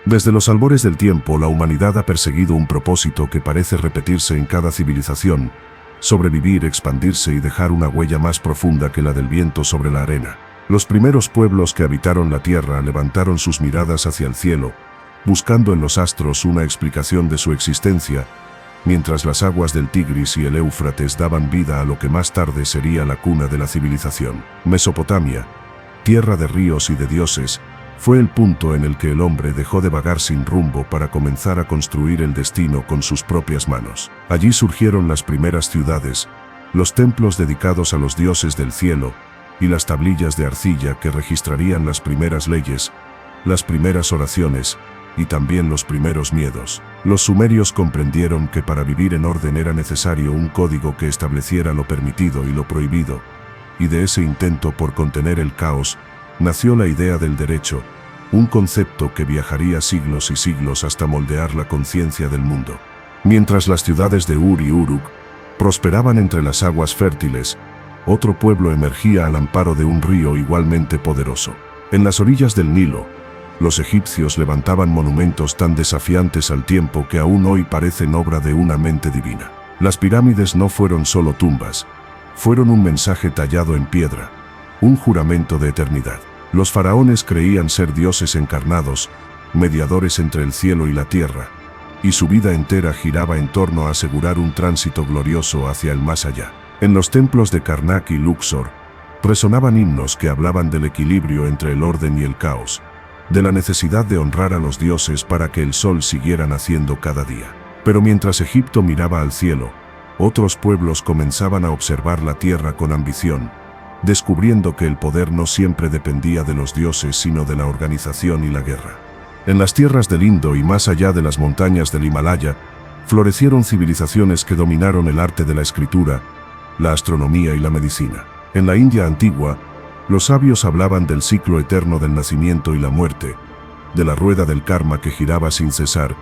Desde los albores del tiempo, la humanidad ha perseguido un propósito que parece repetirse en cada civilización: sobrevivir, expandirse y dejar una huella más profunda que la del viento sobre la arena. Los primeros pueblos que habitaron la tierra levantaron sus miradas hacia el cielo, buscando en los astros una explicación de su existencia, mientras las aguas del Tigris y el Éufrates daban vida a lo que más tarde sería la cuna de la civilización. Mesopotamia, tierra de ríos y de dioses, fue el punto en el que el hombre dejó de vagar sin rumbo para comenzar a construir el destino con sus propias manos. Allí surgieron las primeras ciudades, los templos dedicados a los dioses del cielo, y las tablillas de arcilla que registrarían las primeras leyes, las primeras oraciones, y también los primeros miedos. Los sumerios comprendieron que para vivir en orden era necesario un código que estableciera lo permitido y lo prohibido, y de ese intento por contener el caos, nació la idea del derecho, un concepto que viajaría siglos y siglos hasta moldear la conciencia del mundo. Mientras las ciudades de Ur y Uruk prosperaban entre las aguas fértiles, otro pueblo emergía al amparo de un río igualmente poderoso. En las orillas del Nilo, los egipcios levantaban monumentos tan desafiantes al tiempo que aún hoy parecen obra de una mente divina. Las pirámides no fueron solo tumbas, fueron un mensaje tallado en piedra, un juramento de eternidad. Los faraones creían ser dioses encarnados, mediadores entre el cielo y la tierra, y su vida entera giraba en torno a asegurar un tránsito glorioso hacia el más allá. En los templos de Karnak y Luxor, resonaban himnos que hablaban del equilibrio entre el orden y el caos, de la necesidad de honrar a los dioses para que el sol siguiera naciendo cada día. Pero mientras Egipto miraba al cielo, otros pueblos comenzaban a observar la tierra con ambición, descubriendo que el poder no siempre dependía de los dioses sino de la organización y la guerra. En las tierras del Indo y más allá de las montañas del Himalaya, florecieron civilizaciones que dominaron el arte de la escritura, la astronomía y la medicina. En la India antigua, los sabios hablaban del ciclo eterno del nacimiento y la muerte, de la rueda del karma que giraba sin cesar,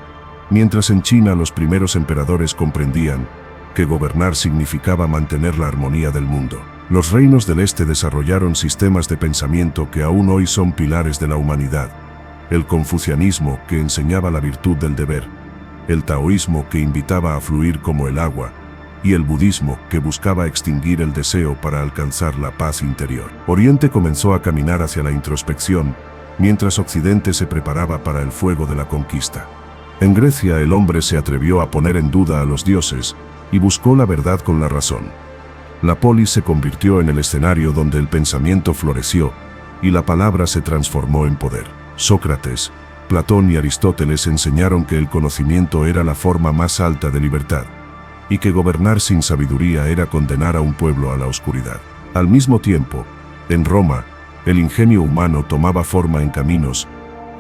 mientras en China los primeros emperadores comprendían que gobernar significaba mantener la armonía del mundo. Los reinos del Este desarrollaron sistemas de pensamiento que aún hoy son pilares de la humanidad: el confucianismo, que enseñaba la virtud del deber, el taoísmo, que invitaba a fluir como el agua, y el budismo, que buscaba extinguir el deseo para alcanzar la paz interior. Oriente comenzó a caminar hacia la introspección, mientras Occidente se preparaba para el fuego de la conquista. En Grecia el hombre se atrevió a poner en duda a los dioses y buscó la verdad con la razón. La polis se convirtió en el escenario donde el pensamiento floreció y la palabra se transformó en poder. Sócrates, Platón y Aristóteles enseñaron que el conocimiento era la forma más alta de libertad, y que gobernar sin sabiduría era condenar a un pueblo a la oscuridad. Al mismo tiempo, en Roma, el ingenio humano tomaba forma en caminos,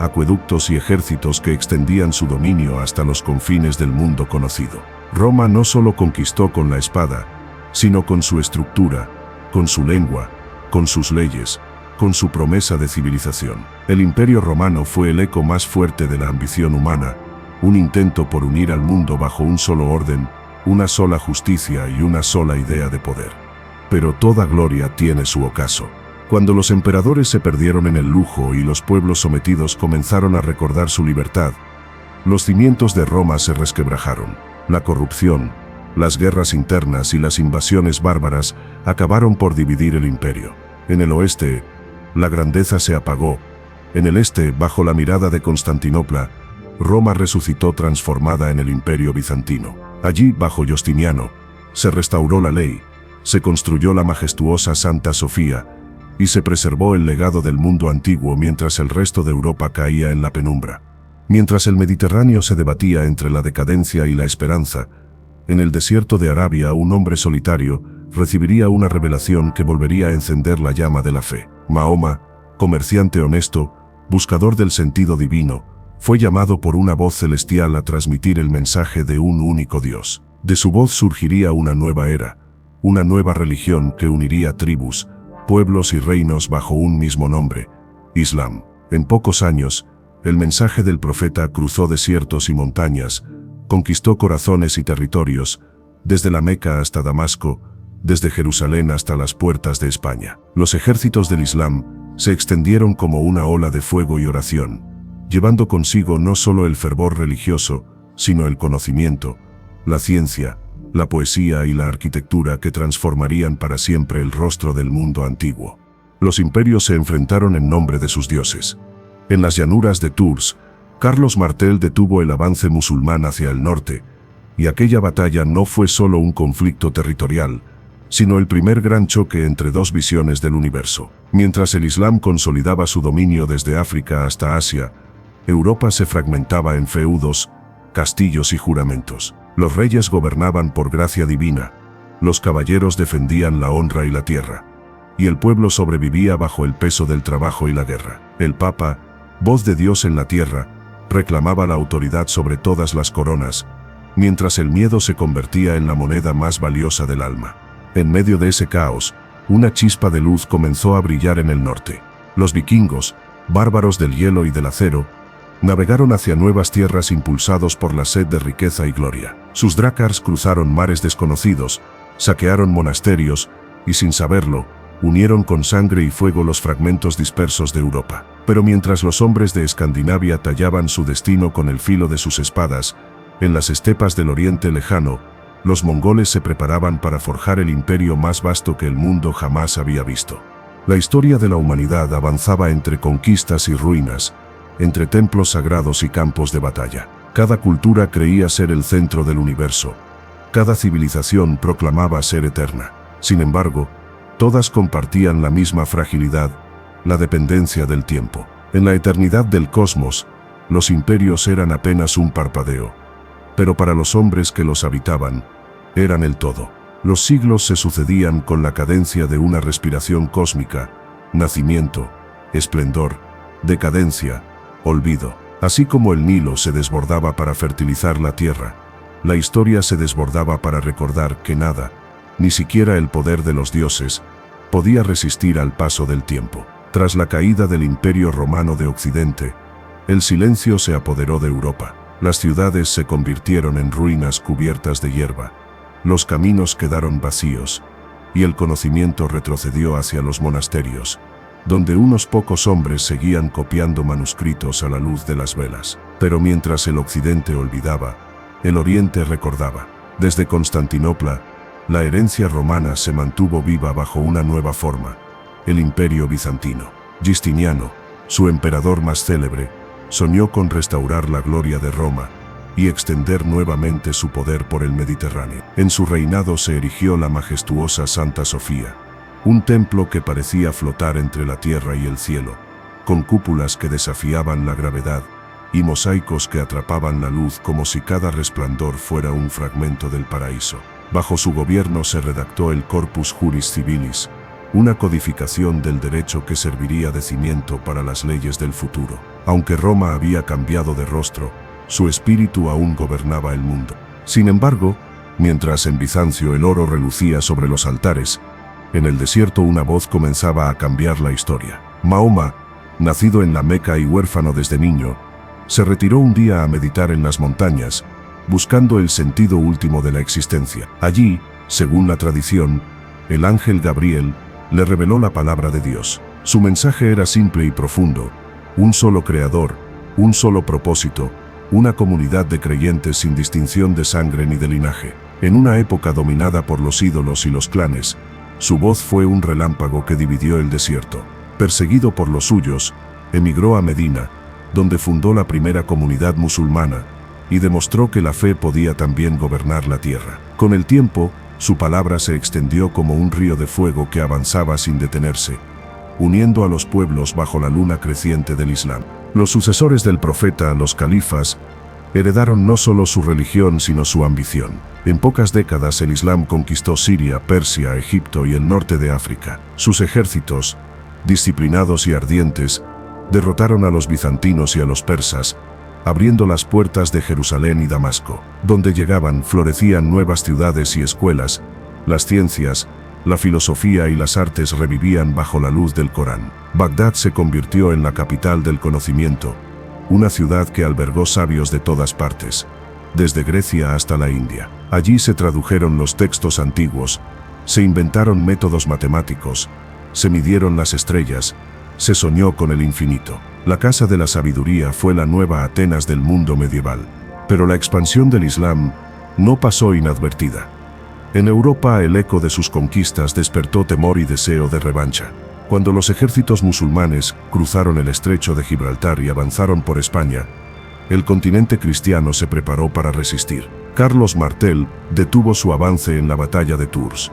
acueductos y ejércitos que extendían su dominio hasta los confines del mundo conocido. Roma no solo conquistó con la espada, sino con su estructura, con su lengua, con sus leyes, con su promesa de civilización. El Imperio Romano fue el eco más fuerte de la ambición humana, un intento por unir al mundo bajo un solo orden, una sola justicia y una sola idea de poder. Pero toda gloria tiene su ocaso. Cuando los emperadores se perdieron en el lujo y los pueblos sometidos comenzaron a recordar su libertad, los cimientos de Roma se resquebrajaron. La corrupción, las guerras internas y las invasiones bárbaras acabaron por dividir el imperio. En el oeste, la grandeza se apagó. En el este, bajo la mirada de Constantinopla, Roma resucitó transformada en el Imperio Bizantino. Allí, bajo Justiniano, se restauró la ley, se construyó la majestuosa Santa Sofía y se preservó el legado del mundo antiguo mientras el resto de Europa caía en la penumbra. Mientras el Mediterráneo se debatía entre la decadencia y la esperanza, en el desierto de Arabia un hombre solitario recibiría una revelación que volvería a encender la llama de la fe. Mahoma, comerciante honesto, buscador del sentido divino, fue llamado por una voz celestial a transmitir el mensaje de un único Dios. De su voz surgiría una nueva era, una nueva religión que uniría tribus, pueblos y reinos bajo un mismo nombre: Islam. En pocos años, el mensaje del profeta cruzó desiertos y montañas, conquistó corazones y territorios, desde la Meca hasta Damasco, desde Jerusalén hasta las puertas de España. Los ejércitos del Islam se extendieron como una ola de fuego y oración, llevando consigo no solo el fervor religioso, sino el conocimiento, la ciencia, la poesía y la arquitectura que transformarían para siempre el rostro del mundo antiguo. Los imperios se enfrentaron en nombre de sus dioses. En las llanuras de Tours, Carlos Martel detuvo el avance musulmán hacia el norte, y aquella batalla no fue solo un conflicto territorial, sino el primer gran choque entre dos visiones del universo. Mientras el Islam consolidaba su dominio desde África hasta Asia, Europa se fragmentaba en feudos, castillos y juramentos. Los reyes gobernaban por gracia divina, los caballeros defendían la honra y la tierra, y el pueblo sobrevivía bajo el peso del trabajo y la guerra. El Papa, voz de Dios en la tierra, reclamaba la autoridad sobre todas las coronas, mientras el miedo se convertía en la moneda más valiosa del alma. En medio de ese caos, una chispa de luz comenzó a brillar en el norte. Los vikingos, bárbaros del hielo y del acero, navegaron hacia nuevas tierras impulsados por la sed de riqueza y gloria. Sus drácars cruzaron mares desconocidos, saquearon monasterios y, sin saberlo, unieron con sangre y fuego los fragmentos dispersos de Europa. Pero mientras los hombres de Escandinavia tallaban su destino con el filo de sus espadas, en las estepas del Oriente Lejano, los mongoles se preparaban para forjar el imperio más vasto que el mundo jamás había visto. La historia de la humanidad avanzaba entre conquistas y ruinas, entre templos sagrados y campos de batalla. Cada cultura creía ser el centro del universo. Cada civilización proclamaba ser eterna. Sin embargo, todas compartían la misma fragilidad, la dependencia del tiempo. En la eternidad del cosmos, los imperios eran apenas un parpadeo, pero para los hombres que los habitaban, eran el todo. Los siglos se sucedían con la cadencia de una respiración cósmica: nacimiento, esplendor, decadencia, olvido. Así como el Nilo se desbordaba para fertilizar la tierra, la historia se desbordaba para recordar que nada, ni siquiera el poder de los dioses, podía resistir al paso del tiempo. Tras la caída del Imperio Romano de Occidente, el silencio se apoderó de Europa. Las ciudades se convirtieron en ruinas cubiertas de hierba, los caminos quedaron vacíos, y el conocimiento retrocedió hacia los monasterios, donde unos pocos hombres seguían copiando manuscritos a la luz de las velas. Pero mientras el Occidente olvidaba, el Oriente recordaba. Desde Constantinopla, la herencia romana se mantuvo viva bajo una nueva forma: el Imperio Bizantino. Justiniano, su emperador más célebre, soñó con restaurar la gloria de Roma y extender nuevamente su poder por el Mediterráneo. En su reinado se erigió la majestuosa Santa Sofía, un templo que parecía flotar entre la tierra y el cielo, con cúpulas que desafiaban la gravedad y mosaicos que atrapaban la luz como si cada resplandor fuera un fragmento del paraíso. Bajo su gobierno se redactó el Corpus Juris Civilis, una codificación del derecho que serviría de cimiento para las leyes del futuro. Aunque Roma había cambiado de rostro, su espíritu aún gobernaba el mundo. Sin embargo, mientras en Bizancio el oro relucía sobre los altares, en el desierto una voz comenzaba a cambiar la historia. Mahoma, nacido en la Meca y huérfano desde niño, se retiró un día a meditar en las montañas, buscando el sentido último de la existencia. Allí, según la tradición, el ángel Gabriel le reveló la palabra de Dios. Su mensaje era simple y profundo: un solo creador, un solo propósito, una comunidad de creyentes sin distinción de sangre ni de linaje. En una época dominada por los ídolos y los clanes, su voz fue un relámpago que dividió el desierto. Perseguido por los suyos, emigró a Medina, donde fundó la primera comunidad musulmana, y demostró que la fe podía también gobernar la tierra. Con el tiempo, su palabra se extendió como un río de fuego que avanzaba sin detenerse, uniendo a los pueblos bajo la luna creciente del Islam. Los sucesores del profeta, los califas, heredaron no solo su religión sino su ambición. En pocas décadas el Islam conquistó Siria, Persia, Egipto y el norte de África. Sus ejércitos, disciplinados y ardientes, derrotaron a los bizantinos y a los persas, abriendo las puertas de Jerusalén y Damasco. Donde llegaban, florecían nuevas ciudades y escuelas, las ciencias, la filosofía y las artes revivían bajo la luz del Corán. Bagdad se convirtió en la capital del conocimiento, una ciudad que albergó sabios de todas partes, desde Grecia hasta la India. Allí se tradujeron los textos antiguos, se inventaron métodos matemáticos, se midieron las estrellas, se soñó con el infinito. La Casa de la Sabiduría fue la nueva Atenas del mundo medieval. Pero la expansión del Islam no pasó inadvertida. En Europa el eco de sus conquistas despertó temor y deseo de revancha. Cuando los ejércitos musulmanes cruzaron el estrecho de Gibraltar y avanzaron por España, el continente cristiano se preparó para resistir. Carlos Martel detuvo su avance en la batalla de Tours.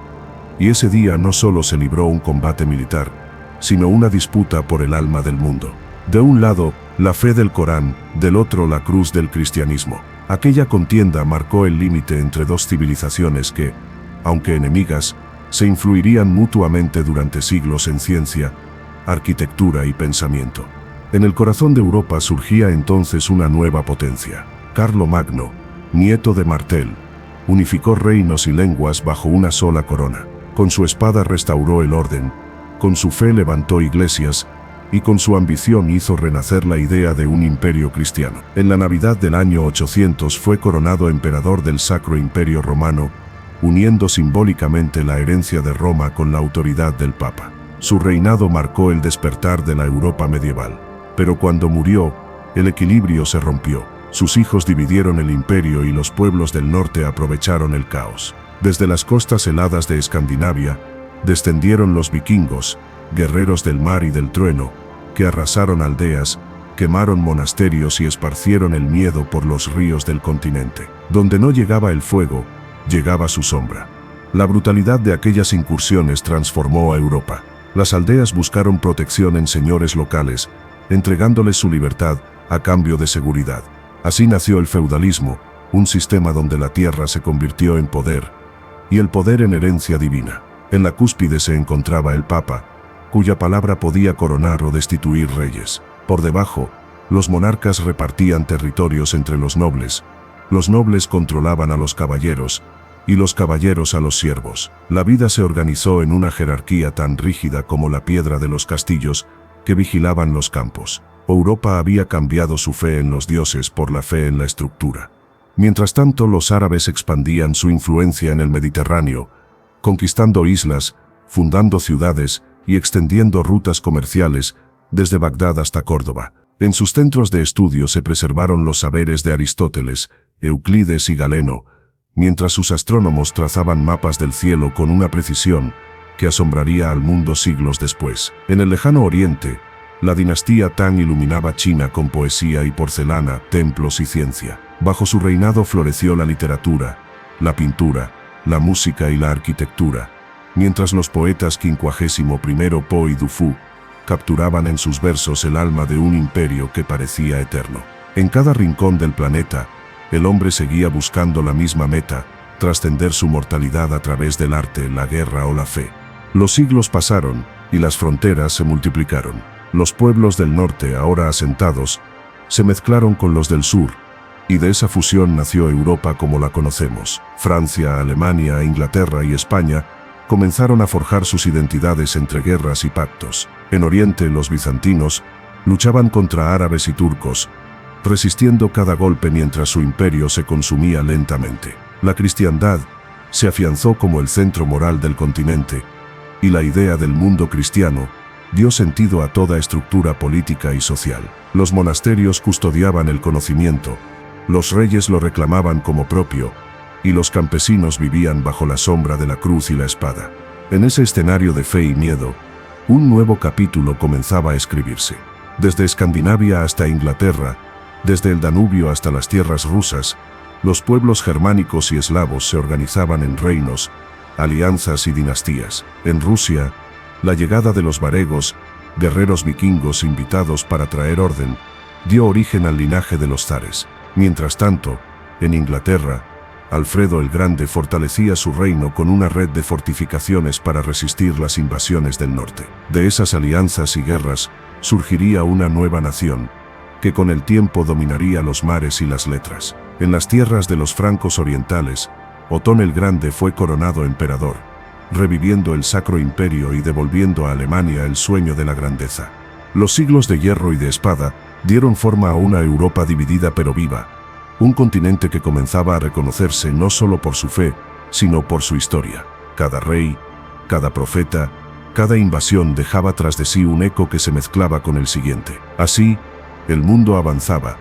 Y ese día no solo se libró un combate militar, sino una disputa por el alma del mundo. De un lado, la fe del Corán, del otro la cruz del cristianismo. Aquella contienda marcó el límite entre dos civilizaciones que, aunque enemigas, se influirían mutuamente durante siglos en ciencia, arquitectura y pensamiento. En el corazón de Europa surgía entonces una nueva potencia. Carlomagno, nieto de Martel, unificó reinos y lenguas bajo una sola corona. Con su espada restauró el orden, con su fe levantó iglesias, y con su ambición hizo renacer la idea de un imperio cristiano. En la Navidad del año 800 fue coronado emperador del Sacro Imperio Romano, uniendo simbólicamente la herencia de Roma con la autoridad del Papa. Su reinado marcó el despertar de la Europa medieval. Pero cuando murió, el equilibrio se rompió. Sus hijos dividieron el imperio y los pueblos del norte aprovecharon el caos. Desde las costas heladas de Escandinavia, descendieron los vikingos, guerreros del mar y del trueno, que arrasaron aldeas, quemaron monasterios y esparcieron el miedo por los ríos del continente. Donde no llegaba el fuego, llegaba su sombra. La brutalidad de aquellas incursiones transformó a Europa. Las aldeas buscaron protección en señores locales, entregándoles su libertad a cambio de seguridad. Así nació el feudalismo, un sistema donde la tierra se convirtió en poder, y el poder en herencia divina. En la cúspide se encontraba el Papa, cuya palabra podía coronar o destituir reyes. Por debajo, los monarcas repartían territorios entre los nobles controlaban a los caballeros, y los caballeros a los siervos. La vida se organizó en una jerarquía tan rígida como la piedra de los castillos que vigilaban los campos. Europa había cambiado su fe en los dioses por la fe en la estructura. Mientras tanto, los árabes expandían su influencia en el Mediterráneo, conquistando islas, fundando ciudades y extendiendo rutas comerciales desde Bagdad hasta Córdoba. En sus centros de estudio se preservaron los saberes de Aristóteles, Euclides y Galeno, mientras sus astrónomos trazaban mapas del cielo con una precisión que asombraría al mundo siglos después. En el lejano oriente, la dinastía Tang iluminaba China con poesía y porcelana, templos y ciencia. Bajo su reinado floreció la literatura, la pintura, la música y la arquitectura, mientras los poetas 51 Po y Du Fu capturaban en sus versos el alma de un imperio que parecía eterno. En cada rincón del planeta, el hombre seguía buscando la misma meta, trascender su mortalidad a través del arte, la guerra o la fe. Los siglos pasaron, y las fronteras se multiplicaron. Los pueblos del norte, ahora asentados, se mezclaron con los del sur, y de esa fusión nació Europa como la conocemos. Francia, Alemania, Inglaterra y España comenzaron a forjar sus identidades entre guerras y pactos. En Oriente, los bizantinos luchaban contra árabes y turcos, resistiendo cada golpe mientras su imperio se consumía lentamente. La cristiandad se afianzó como el centro moral del continente, y la idea del mundo cristiano dio sentido a toda estructura política y social. Los monasterios custodiaban el conocimiento, los reyes lo reclamaban como propio, y los campesinos vivían bajo la sombra de la cruz y la espada. En ese escenario de fe y miedo, un nuevo capítulo comenzaba a escribirse. Desde Escandinavia hasta Inglaterra, desde el Danubio hasta las tierras rusas, los pueblos germánicos y eslavos se organizaban en reinos, alianzas y dinastías. En Rusia, la llegada de los varegos, guerreros vikingos invitados para traer orden, dio origen al linaje de los zares. Mientras tanto, en Inglaterra, Alfredo el Grande fortalecía su reino con una red de fortificaciones para resistir las invasiones del norte. De esas alianzas y guerras, surgiría una nueva nación, que con el tiempo dominaría los mares y las letras. En las tierras de los francos orientales, Otón el Grande fue coronado emperador, reviviendo el Sacro Imperio y devolviendo a Alemania el sueño de la grandeza. Los siglos de hierro y de espada dieron forma a una Europa dividida pero viva, un continente que comenzaba a reconocerse no solo por su fe, sino por su historia. Cada rey, cada profeta Cada invasión dejaba tras de sí un eco que se mezclaba con el siguiente. Así, el mundo avanzaba,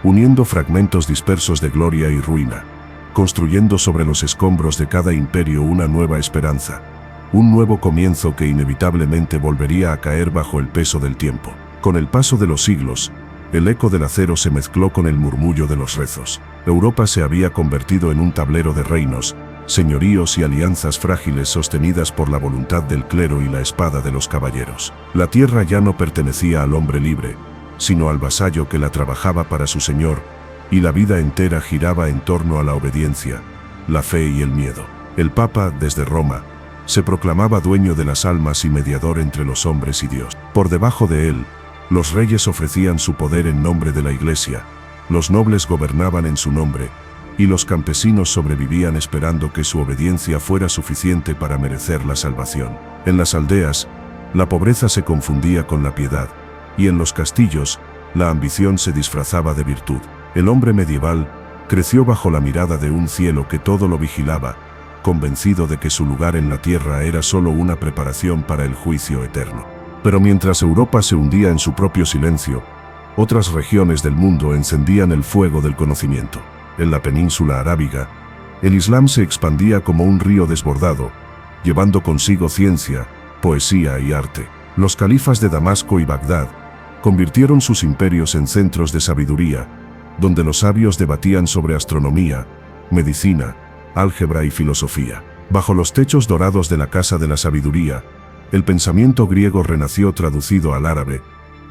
uniendo fragmentos dispersos de gloria y ruina, construyendo sobre los escombros de cada imperio una nueva esperanza, un nuevo comienzo que inevitablemente volvería a caer bajo el peso del tiempo. Con el paso de los siglos, el eco del acero se mezcló con el murmullo de los rezos. Europa se había convertido en un tablero de reinos, señoríos y alianzas frágiles sostenidas por la voluntad del clero y la espada de los caballeros. La tierra ya no pertenecía al hombre libre, sino al vasallo que la trabajaba para su señor, y la vida entera giraba en torno a la obediencia, la fe y el miedo. El Papa, desde Roma, se proclamaba dueño de las almas y mediador entre los hombres y Dios. Por debajo de él, los reyes ofrecían su poder en nombre de la Iglesia, los nobles gobernaban en su nombre, y los campesinos sobrevivían esperando que su obediencia fuera suficiente para merecer la salvación. En las aldeas, la pobreza se confundía con la piedad, y en los castillos, la ambición se disfrazaba de virtud. El hombre medieval creció bajo la mirada de un cielo que todo lo vigilaba, convencido de que su lugar en la tierra era solo una preparación para el juicio eterno. Pero mientras Europa se hundía en su propio silencio, otras regiones del mundo encendían el fuego del conocimiento. En la península arábiga, el Islam se expandía como un río desbordado, llevando consigo ciencia, poesía y arte. Los califas de Damasco y Bagdad convirtieron sus imperios en centros de sabiduría, donde los sabios debatían sobre astronomía, medicina, álgebra y filosofía. Bajo los techos dorados de la Casa de la Sabiduría, el pensamiento griego renació traducido al árabe,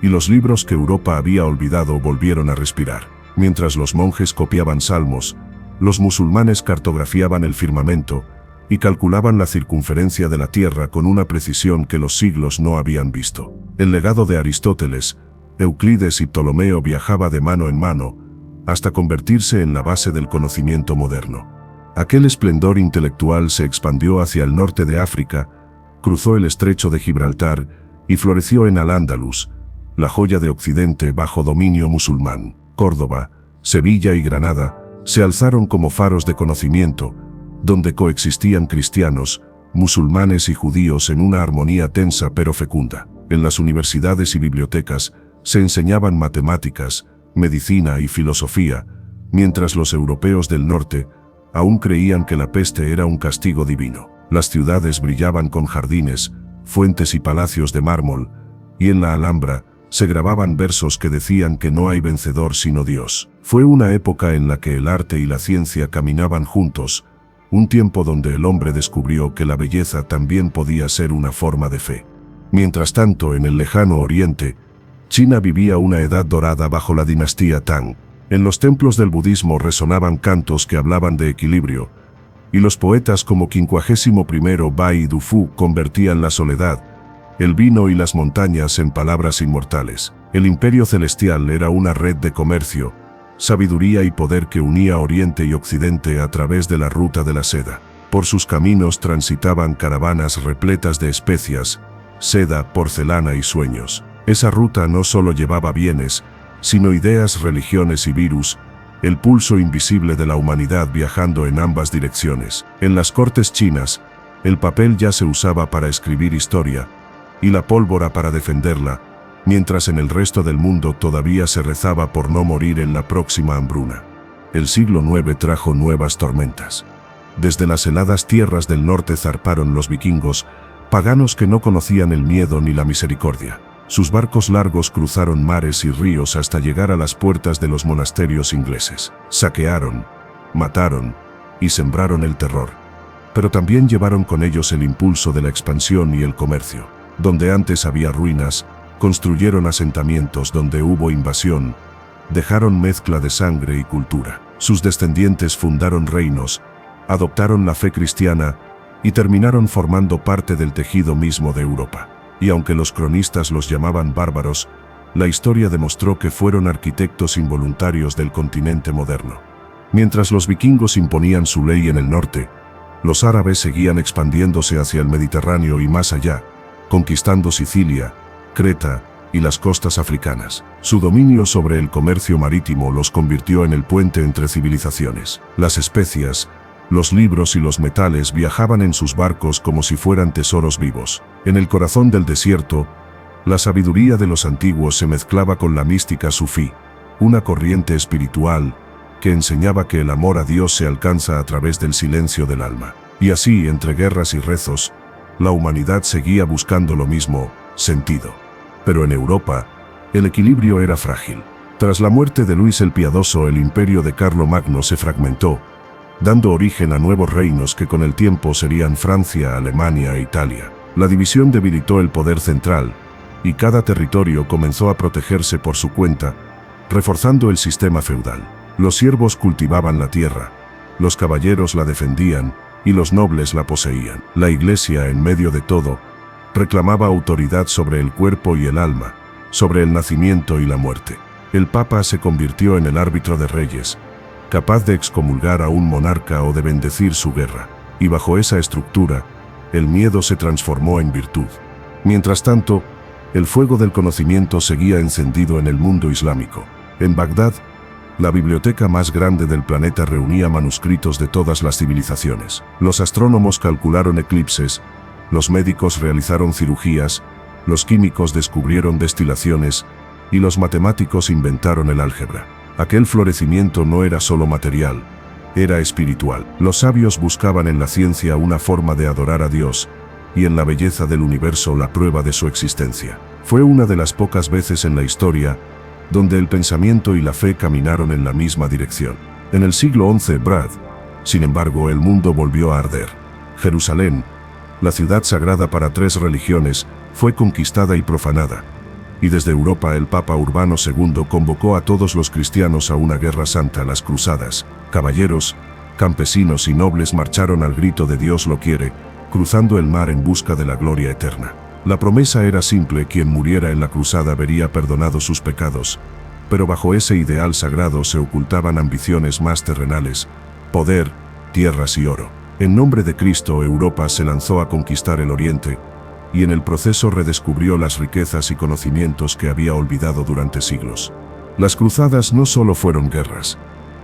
y los libros que Europa había olvidado volvieron a respirar. Mientras los monjes copiaban salmos, los musulmanes cartografiaban el firmamento y calculaban la circunferencia de la Tierra con una precisión que los siglos no habían visto. El legado de Aristóteles, Euclides y Ptolomeo viajaba de mano en mano, hasta convertirse en la base del conocimiento moderno. Aquel esplendor intelectual se expandió hacia el norte de África, cruzó el estrecho de Gibraltar y floreció en Al-Ándalus, la joya de Occidente bajo dominio musulmán. Córdoba, Sevilla y Granada se alzaron como faros de conocimiento, donde coexistían cristianos, musulmanes y judíos en una armonía tensa pero fecunda. En las universidades y bibliotecas se enseñaban matemáticas, medicina y filosofía, mientras los europeos del norte aún creían que la peste era un castigo divino. Las ciudades brillaban con jardines, fuentes y palacios de mármol, y en la Alhambra se grababan versos que decían que no hay vencedor sino Dios. Fue una época en la que el arte y la ciencia caminaban juntos, un tiempo donde el hombre descubrió que la belleza también podía ser una forma de fe. Mientras tanto, en el lejano oriente, China vivía una edad dorada bajo la dinastía Tang. En los templos del budismo resonaban cantos que hablaban de equilibrio, y los poetas como 51 Bai Dufu convertían la soledad, el vino y las montañas en palabras inmortales. El imperio celestial era una red de comercio, sabiduría y poder que unía Oriente y Occidente a través de la ruta de la seda. Por sus caminos transitaban caravanas repletas de especias, seda, porcelana y sueños. Esa ruta no solo llevaba bienes, sino ideas, religiones y virus, el pulso invisible de la humanidad viajando en ambas direcciones. En las cortes chinas, el papel ya se usaba para escribir historia, y la pólvora para defenderla, mientras en el resto del mundo todavía se rezaba por no morir en la próxima hambruna. El siglo IX trajo nuevas tormentas. Desde las heladas tierras del norte zarparon los vikingos, paganos que no conocían el miedo ni la misericordia. Sus barcos largos cruzaron mares y ríos hasta llegar a las puertas de los monasterios ingleses. Saquearon, mataron y sembraron el terror. Pero también llevaron con ellos el impulso de la expansión y el comercio. Donde antes había ruinas, construyeron asentamientos. Donde hubo invasión, dejaron mezcla de sangre y cultura. Sus descendientes fundaron reinos, adoptaron la fe cristiana y terminaron formando parte del tejido mismo de Europa. Y aunque los cronistas los llamaban bárbaros, la historia demostró que fueron arquitectos involuntarios del continente moderno. Mientras los vikingos imponían su ley en el norte, los árabes seguían expandiéndose hacia el Mediterráneo y más allá, conquistando Sicilia, Creta y las costas africanas. Su dominio sobre el comercio marítimo los convirtió en el puente entre civilizaciones. Las especias, Los libros y los metales viajaban en sus barcos como si fueran tesoros vivos. En el corazón del desierto, la sabiduría de los antiguos se mezclaba con la mística sufí, una corriente espiritual que enseñaba que el amor a Dios se alcanza a través del silencio del alma. Y así, entre guerras y rezos, la humanidad seguía buscando lo mismo, sentido. Pero en Europa, el equilibrio era frágil. Tras la muerte de Luis el Piadoso, el imperio de Carlomagno se fragmentó, dando origen a nuevos reinos que con el tiempo serían Francia, Alemania e Italia. La división debilitó el poder central, y cada territorio comenzó a protegerse por su cuenta, reforzando el sistema feudal. Los siervos cultivaban la tierra, los caballeros la defendían, y los nobles la poseían. La Iglesia, en medio de todo, reclamaba autoridad sobre el cuerpo y el alma, sobre el nacimiento y la muerte. El Papa se convirtió en el árbitro de reyes, capaz de excomulgar a un monarca o de bendecir su guerra. Y bajo esa estructura, el miedo se transformó en virtud. Mientras tanto, el fuego del conocimiento seguía encendido en el mundo islámico. En Bagdad, la biblioteca más grande del planeta reunía manuscritos de todas las civilizaciones. Los astrónomos calcularon eclipses, los médicos realizaron cirugías, los químicos descubrieron destilaciones y los matemáticos inventaron el álgebra. Aquel florecimiento no era solo material, era espiritual. Los sabios buscaban en la ciencia una forma de adorar a Dios, y en la belleza del universo la prueba de su existencia. Fue una de las pocas veces en la historia donde el pensamiento y la fe caminaron en la misma dirección. En el siglo XI, sin embargo, el mundo volvió a arder. Jerusalén, la ciudad sagrada para tres religiones, fue conquistada y profanada. Y desde Europa el Papa Urbano II convocó a todos los cristianos a una guerra santa, las cruzadas. Caballeros, campesinos y nobles marcharon al grito de Dios lo quiere, cruzando el mar en busca de la gloria eterna. La promesa era simple: quien muriera en la cruzada vería perdonados sus pecados, pero bajo ese ideal sagrado se ocultaban ambiciones más terrenales, poder, tierras y oro. En nombre de Cristo, Europa se lanzó a conquistar el Oriente, y en el proceso redescubrió las riquezas y conocimientos que había olvidado durante siglos. Las cruzadas no solo fueron guerras,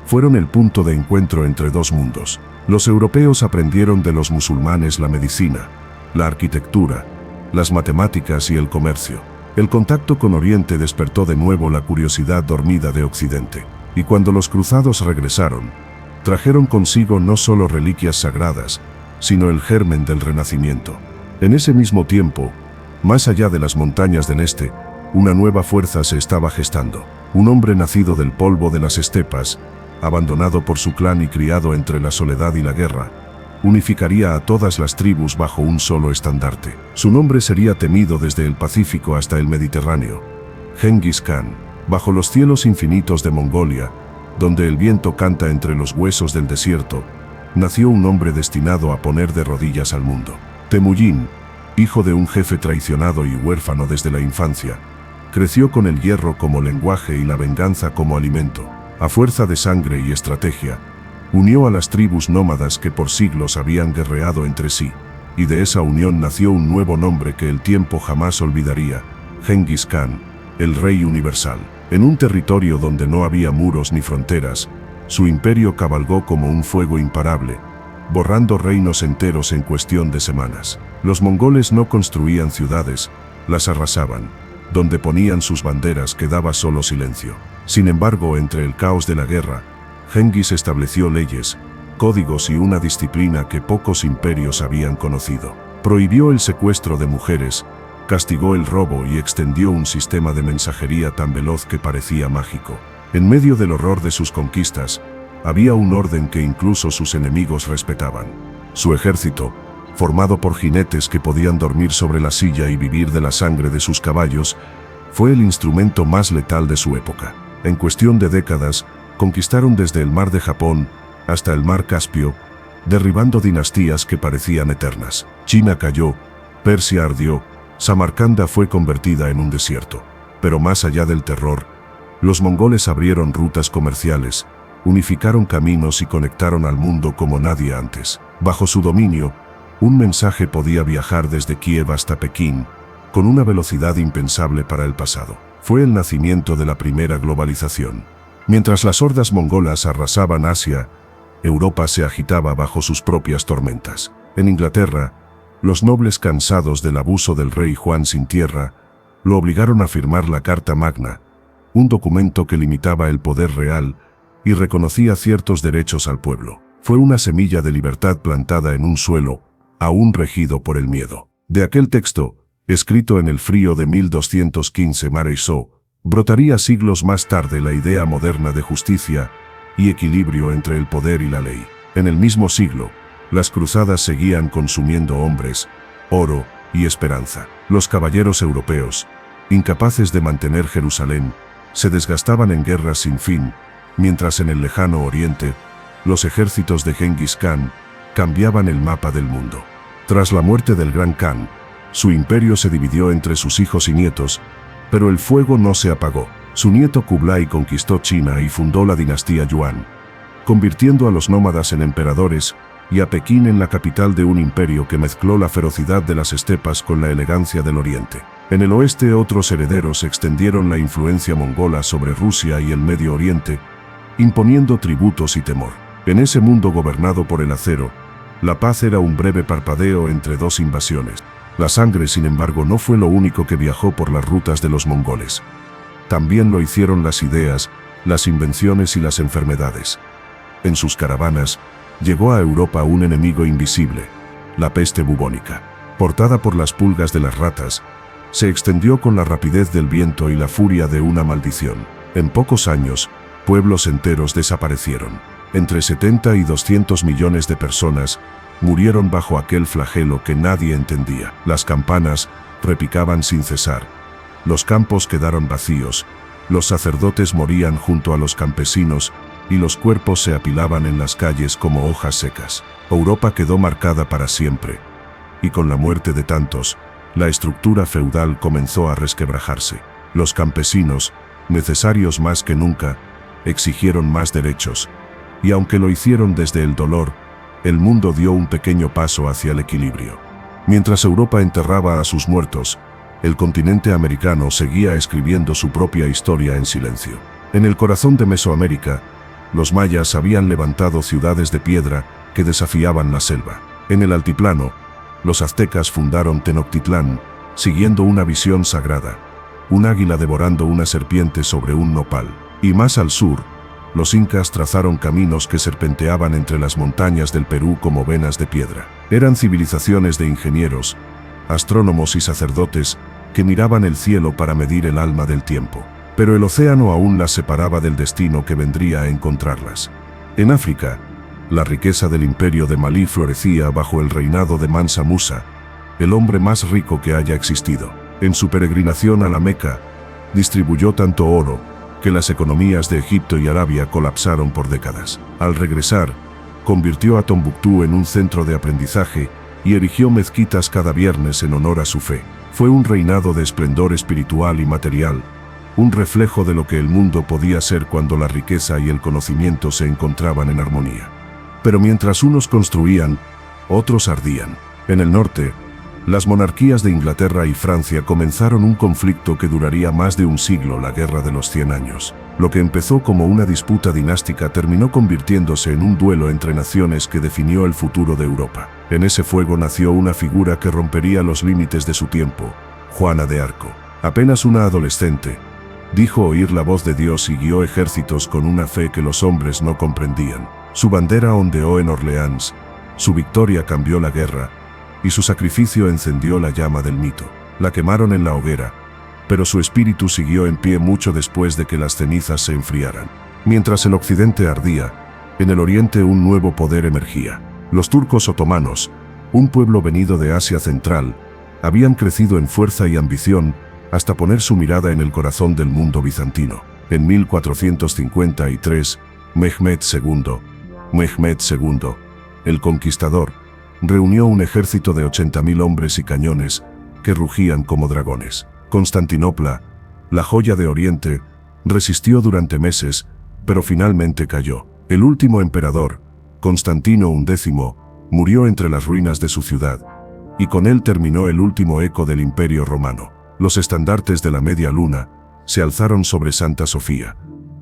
fueron el punto de encuentro entre dos mundos. Los europeos aprendieron de los musulmanes la medicina, la arquitectura, las matemáticas y el comercio. El contacto con Oriente despertó de nuevo la curiosidad dormida de Occidente. Y cuando los cruzados regresaron, trajeron consigo no solo reliquias sagradas, sino el germen del Renacimiento. En ese mismo tiempo, más allá de las montañas del este, una nueva fuerza se estaba gestando. Un hombre nacido del polvo de las estepas, abandonado por su clan y criado entre la soledad y la guerra, unificaría a todas las tribus bajo un solo estandarte. Su nombre sería temido desde el Pacífico hasta el Mediterráneo: Genghis Khan. Bajo los cielos infinitos de Mongolia, donde el viento canta entre los huesos del desierto, nació un hombre destinado a poner de rodillas al mundo. Temujin, hijo de un jefe traicionado y huérfano desde la infancia, creció con el hierro como lenguaje y la venganza como alimento. A fuerza de sangre y estrategia, unió a las tribus nómadas que por siglos habían guerreado entre sí, y de esa unión nació un nuevo nombre que el tiempo jamás olvidaría: Genghis Khan, el Rey Universal. En un territorio donde no había muros ni fronteras, su imperio cabalgó como un fuego imparable, borrando reinos enteros en cuestión de semanas. Los mongoles no construían ciudades, las arrasaban. Donde ponían sus banderas quedaba solo silencio. Sin embargo, entre el caos de la guerra, Genghis estableció leyes, códigos y una disciplina que pocos imperios habían conocido. Prohibió el secuestro de mujeres, castigó el robo y extendió un sistema de mensajería tan veloz que parecía mágico. En medio del horror de sus conquistas, había un orden que incluso sus enemigos respetaban. Su ejército, formado por jinetes que podían dormir sobre la silla y vivir de la sangre de sus caballos, fue el instrumento más letal de su época. En cuestión de décadas, conquistaron desde el mar de Japón hasta el mar Caspio, derribando dinastías que parecían eternas. China cayó, Persia ardió, Samarcanda fue convertida en un desierto. Pero más allá del terror, los mongoles abrieron rutas comerciales, unificaron caminos y conectaron al mundo como nadie antes. Bajo su dominio, un mensaje podía viajar desde Kiev hasta Pekín, con una velocidad impensable para el pasado. Fue el nacimiento de la primera globalización. Mientras las hordas mongolas arrasaban Asia, Europa se agitaba bajo sus propias tormentas. En Inglaterra, los nobles, cansados del abuso del rey Juan sin tierra, lo obligaron a firmar la Carta Magna, un documento que limitaba el poder real y reconocía ciertos derechos al pueblo. Fue una semilla de libertad plantada en un suelo, aún regido por el miedo. De aquel texto, escrito en el frío de 1215 Mareisó, brotaría siglos más tarde la idea moderna de justicia y equilibrio entre el poder y la ley. En el mismo siglo, las cruzadas seguían consumiendo hombres, oro y esperanza. Los caballeros europeos, incapaces de mantener Jerusalén, se desgastaban en guerras sin fin, mientras en el lejano oriente, los ejércitos de Genghis Khan cambiaban el mapa del mundo. Tras la muerte del Gran Khan, su imperio se dividió entre sus hijos y nietos, pero el fuego no se apagó. Su nieto Kublai conquistó China y fundó la dinastía Yuan, convirtiendo a los nómadas en emperadores y a Pekín en la capital de un imperio que mezcló la ferocidad de las estepas con la elegancia del oriente. En el oeste, otros herederos extendieron la influencia mongola sobre Rusia y el Medio Oriente, imponiendo tributos y temor. En ese mundo gobernado por el acero, la paz era un breve parpadeo entre dos invasiones. La sangre, sin embargo, no fue lo único que viajó por las rutas de los mongoles. También lo hicieron las ideas, las invenciones y las enfermedades. En sus caravanas, llegó a Europa un enemigo invisible, la peste bubónica. Portada por las pulgas de las ratas, se extendió con la rapidez del viento y la furia de una maldición. En pocos años, pueblos enteros desaparecieron. Entre 70 y 200 millones de personas murieron bajo aquel flagelo que nadie entendía. Las campanas repicaban sin cesar. Los campos quedaron vacíos, los sacerdotes morían junto a los campesinos y los cuerpos se apilaban en las calles como hojas secas. Europa quedó marcada para siempre, y con la muerte de tantos, la estructura feudal comenzó a resquebrajarse. Los campesinos, necesarios más que nunca, exigieron más derechos, y aunque lo hicieron desde el dolor, el mundo dio un pequeño paso hacia el equilibrio. Mientras Europa enterraba a sus muertos, el continente americano seguía escribiendo su propia historia en silencio. En el corazón de Mesoamérica, los mayas habían levantado ciudades de piedra que desafiaban la selva. En el altiplano, los aztecas fundaron Tenochtitlán, siguiendo una visión sagrada, un águila devorando una serpiente sobre un nopal. Y más al sur, los incas trazaron caminos que serpenteaban entre las montañas del Perú como venas de piedra. Eran civilizaciones de ingenieros, astrónomos y sacerdotes que miraban el cielo para medir el alma del tiempo. Pero el océano aún las separaba del destino que vendría a encontrarlas. En África, la riqueza del imperio de Malí florecía bajo el reinado de Mansa Musa, el hombre más rico que haya existido. En su peregrinación a la Meca, distribuyó tanto oro que las economías de Egipto y Arabia colapsaron por décadas. Al regresar, convirtió a Tombuctú en un centro de aprendizaje y erigió mezquitas cada viernes en honor a su fe. Fue un reinado de esplendor espiritual y material, un reflejo de lo que el mundo podía ser cuando la riqueza y el conocimiento se encontraban en armonía. Pero mientras unos construían, otros ardían. En el norte, las monarquías de Inglaterra y Francia comenzaron un conflicto que duraría más de un siglo, la Guerra de los 100 años. Lo que empezó como una disputa dinástica terminó convirtiéndose en un duelo entre naciones que definió el futuro de Europa. En ese fuego nació una figura que rompería los límites de su tiempo, Juana de Arco. Apenas una adolescente, dijo oír la voz de Dios y guió ejércitos con una fe que los hombres no comprendían. Su bandera ondeó en Orleans, su victoria cambió la guerra, y su sacrificio encendió la llama del mito. La quemaron en la hoguera, pero su espíritu siguió en pie mucho después de que las cenizas se enfriaran. Mientras el occidente ardía, en el oriente un nuevo poder emergía. Los turcos otomanos, un pueblo venido de Asia Central, habían crecido en fuerza y ambición hasta poner su mirada en el corazón del mundo bizantino. En 1453, Mehmed II, el conquistador, reunió un ejército de 80.000 hombres y cañones que rugían como dragones. Constantinopla, la joya de Oriente, resistió durante meses, pero finalmente cayó. El último emperador, Constantino XI, murió entre las ruinas de su ciudad, y con él terminó el último eco del Imperio Romano. Los estandartes de la Media Luna se alzaron sobre Santa Sofía,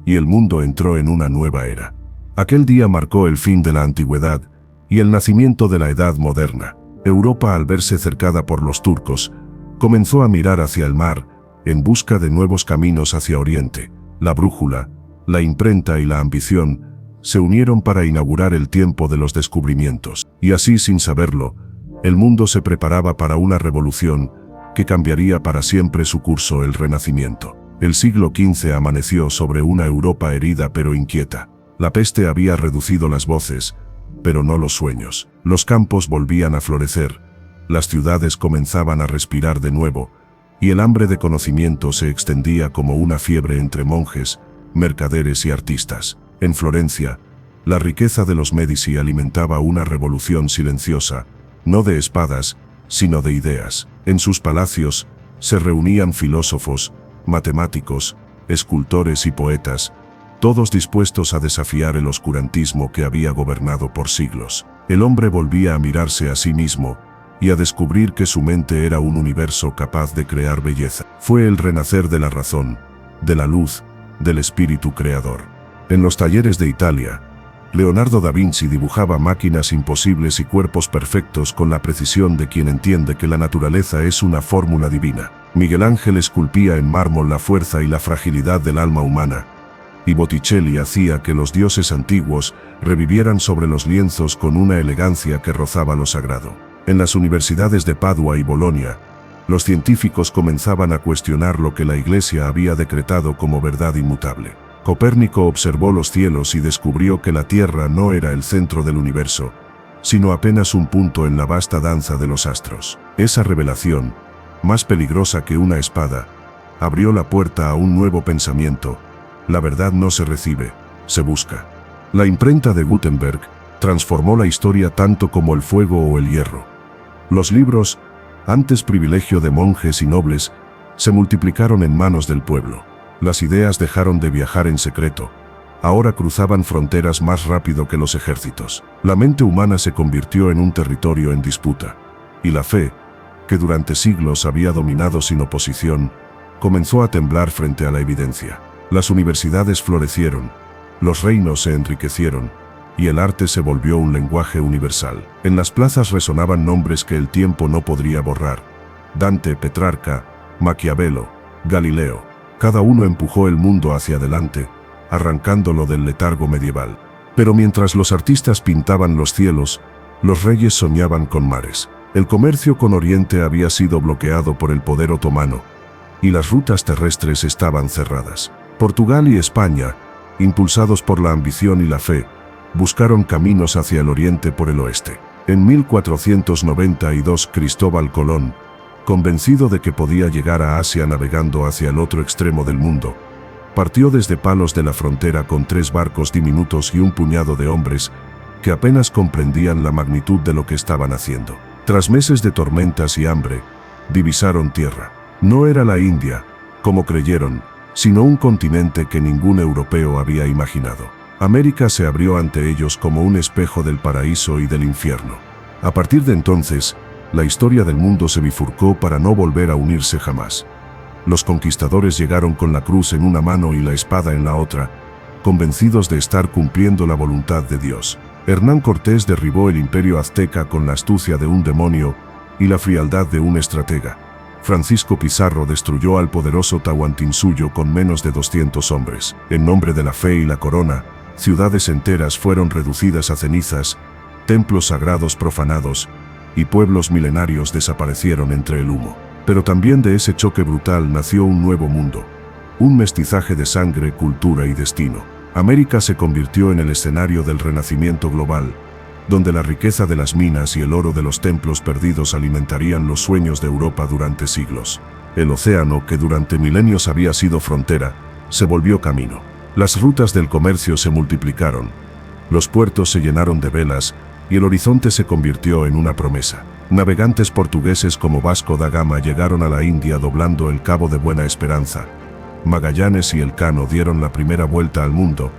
y el mundo entró en una nueva era. Aquel día marcó el fin de la antigüedad y el nacimiento de la edad moderna. Europa, al verse cercada por los turcos, comenzó a mirar hacia el mar, en busca de nuevos caminos hacia Oriente. La brújula, la imprenta y la ambición se unieron para inaugurar el tiempo de los descubrimientos. Y así, sin saberlo, el mundo se preparaba para una revolución que cambiaría para siempre su curso, el Renacimiento. El siglo XV amaneció sobre una Europa herida pero inquieta. La peste había reducido las voces, pero no los sueños. Los campos volvían a florecer, las ciudades comenzaban a respirar de nuevo, y el hambre de conocimiento se extendía como una fiebre entre monjes, mercaderes y artistas. En Florencia, la riqueza de los Médici alimentaba una revolución silenciosa, no de espadas, sino de ideas. En sus palacios se reunían filósofos, matemáticos, escultores y poetas, todos dispuestos a desafiar el oscurantismo que había gobernado por siglos. El hombre volvía a mirarse a sí mismo y a descubrir que su mente era un universo capaz de crear belleza. Fue el renacer de la razón, de la luz, del espíritu creador. En los talleres de Italia, Leonardo da Vinci dibujaba máquinas imposibles y cuerpos perfectos con la precisión de quien entiende que la naturaleza es una fórmula divina. Miguel Ángel esculpía en mármol la fuerza y la fragilidad del alma humana, y Botticelli hacía que los dioses antiguos revivieran sobre los lienzos con una elegancia que rozaba lo sagrado. En las universidades de Padua y Bolonia, los científicos comenzaban a cuestionar lo que la Iglesia había decretado como verdad inmutable. Copérnico observó los cielos y descubrió que la Tierra no era el centro del universo, sino apenas un punto en la vasta danza de los astros. Esa revelación, más peligrosa que una espada, abrió la puerta a un nuevo pensamiento. La verdad no se recibe, se busca. La imprenta de Gutenberg transformó la historia tanto como el fuego o el hierro. Los libros, antes privilegio de monjes y nobles, se multiplicaron en manos del pueblo. Las ideas dejaron de viajar en secreto. Ahora cruzaban fronteras más rápido que los ejércitos. La mente humana se convirtió en un territorio en disputa. Y la fe, que durante siglos había dominado sin oposición, comenzó a temblar frente a la evidencia. Las universidades florecieron, los reinos se enriquecieron, y el arte se volvió un lenguaje universal. En las plazas resonaban nombres que el tiempo no podría borrar: Dante, Petrarca, Maquiavelo, Galileo. Cada uno empujó el mundo hacia adelante, arrancándolo del letargo medieval. Pero mientras los artistas pintaban los cielos, los reyes soñaban con mares. El comercio con Oriente había sido bloqueado por el poder otomano, y las rutas terrestres estaban cerradas. Portugal y España, impulsados por la ambición y la fe, buscaron caminos hacia el oriente por el oeste. En 1492 Cristóbal Colón, convencido de que podía llegar a Asia navegando hacia el otro extremo del mundo, partió desde Palos de la Frontera con 3 barcos diminutos y un puñado de hombres que apenas comprendían la magnitud de lo que estaban haciendo. Tras meses de tormentas y hambre, divisaron tierra. No era la India, como creyeron, sino un continente que ningún europeo había imaginado. América se abrió ante ellos como un espejo del paraíso y del infierno. A partir de entonces, la historia del mundo se bifurcó para no volver a unirse jamás. Los conquistadores llegaron con la cruz en una mano y la espada en la otra, convencidos de estar cumpliendo la voluntad de Dios. Hernán Cortés derribó el imperio azteca con la astucia de un demonio y la frialdad de un estratega. Francisco Pizarro destruyó al poderoso Tahuantinsuyo con menos de 200 hombres. En nombre de la fe y la corona, ciudades enteras fueron reducidas a cenizas, templos sagrados profanados, y pueblos milenarios desaparecieron entre el humo. Pero también de ese choque brutal nació un nuevo mundo, un mestizaje de sangre, cultura y destino. América se convirtió en el escenario del renacimiento global, donde la riqueza de las minas y el oro de los templos perdidos alimentarían los sueños de Europa durante siglos. El océano, que durante milenios había sido frontera, se volvió camino. Las rutas del comercio se multiplicaron, los puertos se llenaron de velas, y el horizonte se convirtió en una promesa. Navegantes portugueses como Vasco da Gama llegaron a la India doblando el Cabo de Buena Esperanza. Magallanes y Elcano dieron la primera vuelta al mundo,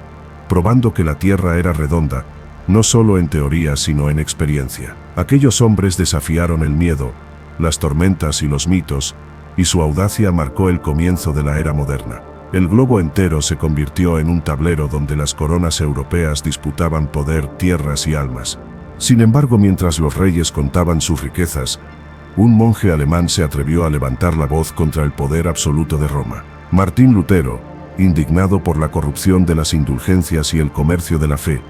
probando que la Tierra era redonda, no solo en teoría sino en experiencia. Aquellos hombres desafiaron el miedo, las tormentas y los mitos, y su audacia marcó el comienzo de la era moderna. El globo entero se convirtió en un tablero donde las coronas europeas disputaban poder, tierras y almas. Sin embargo, mientras los reyes contaban sus riquezas, un monje alemán se atrevió a levantar la voz contra el poder absoluto de Roma. Martín Lutero, indignado por la corrupción de las indulgencias y el comercio de la fe,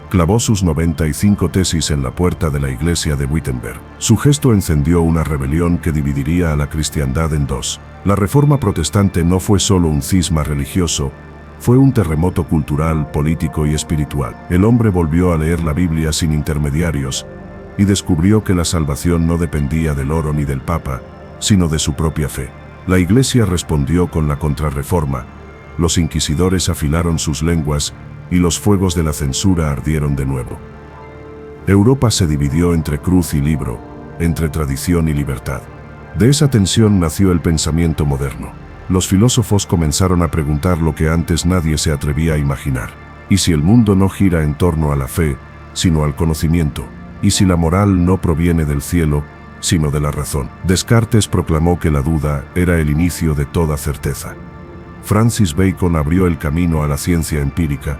clavó sus 95 tesis en la puerta de la iglesia de Wittenberg. Su gesto encendió una rebelión que dividiría a la cristiandad en dos. La reforma protestante no fue solo un cisma religioso, fue un terremoto cultural, político y espiritual. El hombre volvió a leer la Biblia sin intermediarios y descubrió que la salvación no dependía del oro ni del papa, sino de su propia fe. La iglesia respondió con la contrarreforma. Los inquisidores afilaron sus lenguas y los fuegos de la censura ardieron de nuevo. Europa se dividió entre cruz y libro, entre tradición y libertad. De esa tensión nació el pensamiento moderno. Los filósofos comenzaron a preguntar lo que antes nadie se atrevía a imaginar. ¿Y si el mundo no gira en torno a la fe, sino al conocimiento? ¿Y si la moral no proviene del cielo, sino de la razón? Descartes proclamó que la duda era el inicio de toda certeza. Francis Bacon abrió el camino a la ciencia empírica,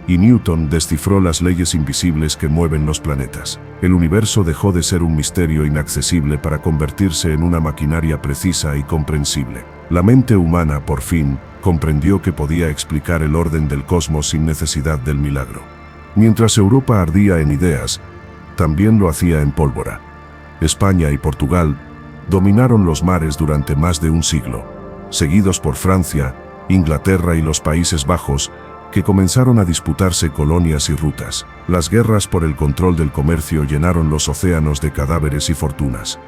y Newton descifró las leyes invisibles que mueven los planetas. El universo dejó de ser un misterio inaccesible para convertirse en una maquinaria precisa y comprensible. La mente humana, por fin, comprendió que podía explicar el orden del cosmos sin necesidad del milagro. Mientras Europa ardía en ideas, también lo hacía en pólvora. España y Portugal dominaron los mares durante más de un siglo, seguidos por Francia, Inglaterra y los Países Bajos, que comenzaron a disputarse colonias y rutas. Las guerras por el control del comercio llenaron los océanos de cadáveres y fortunas.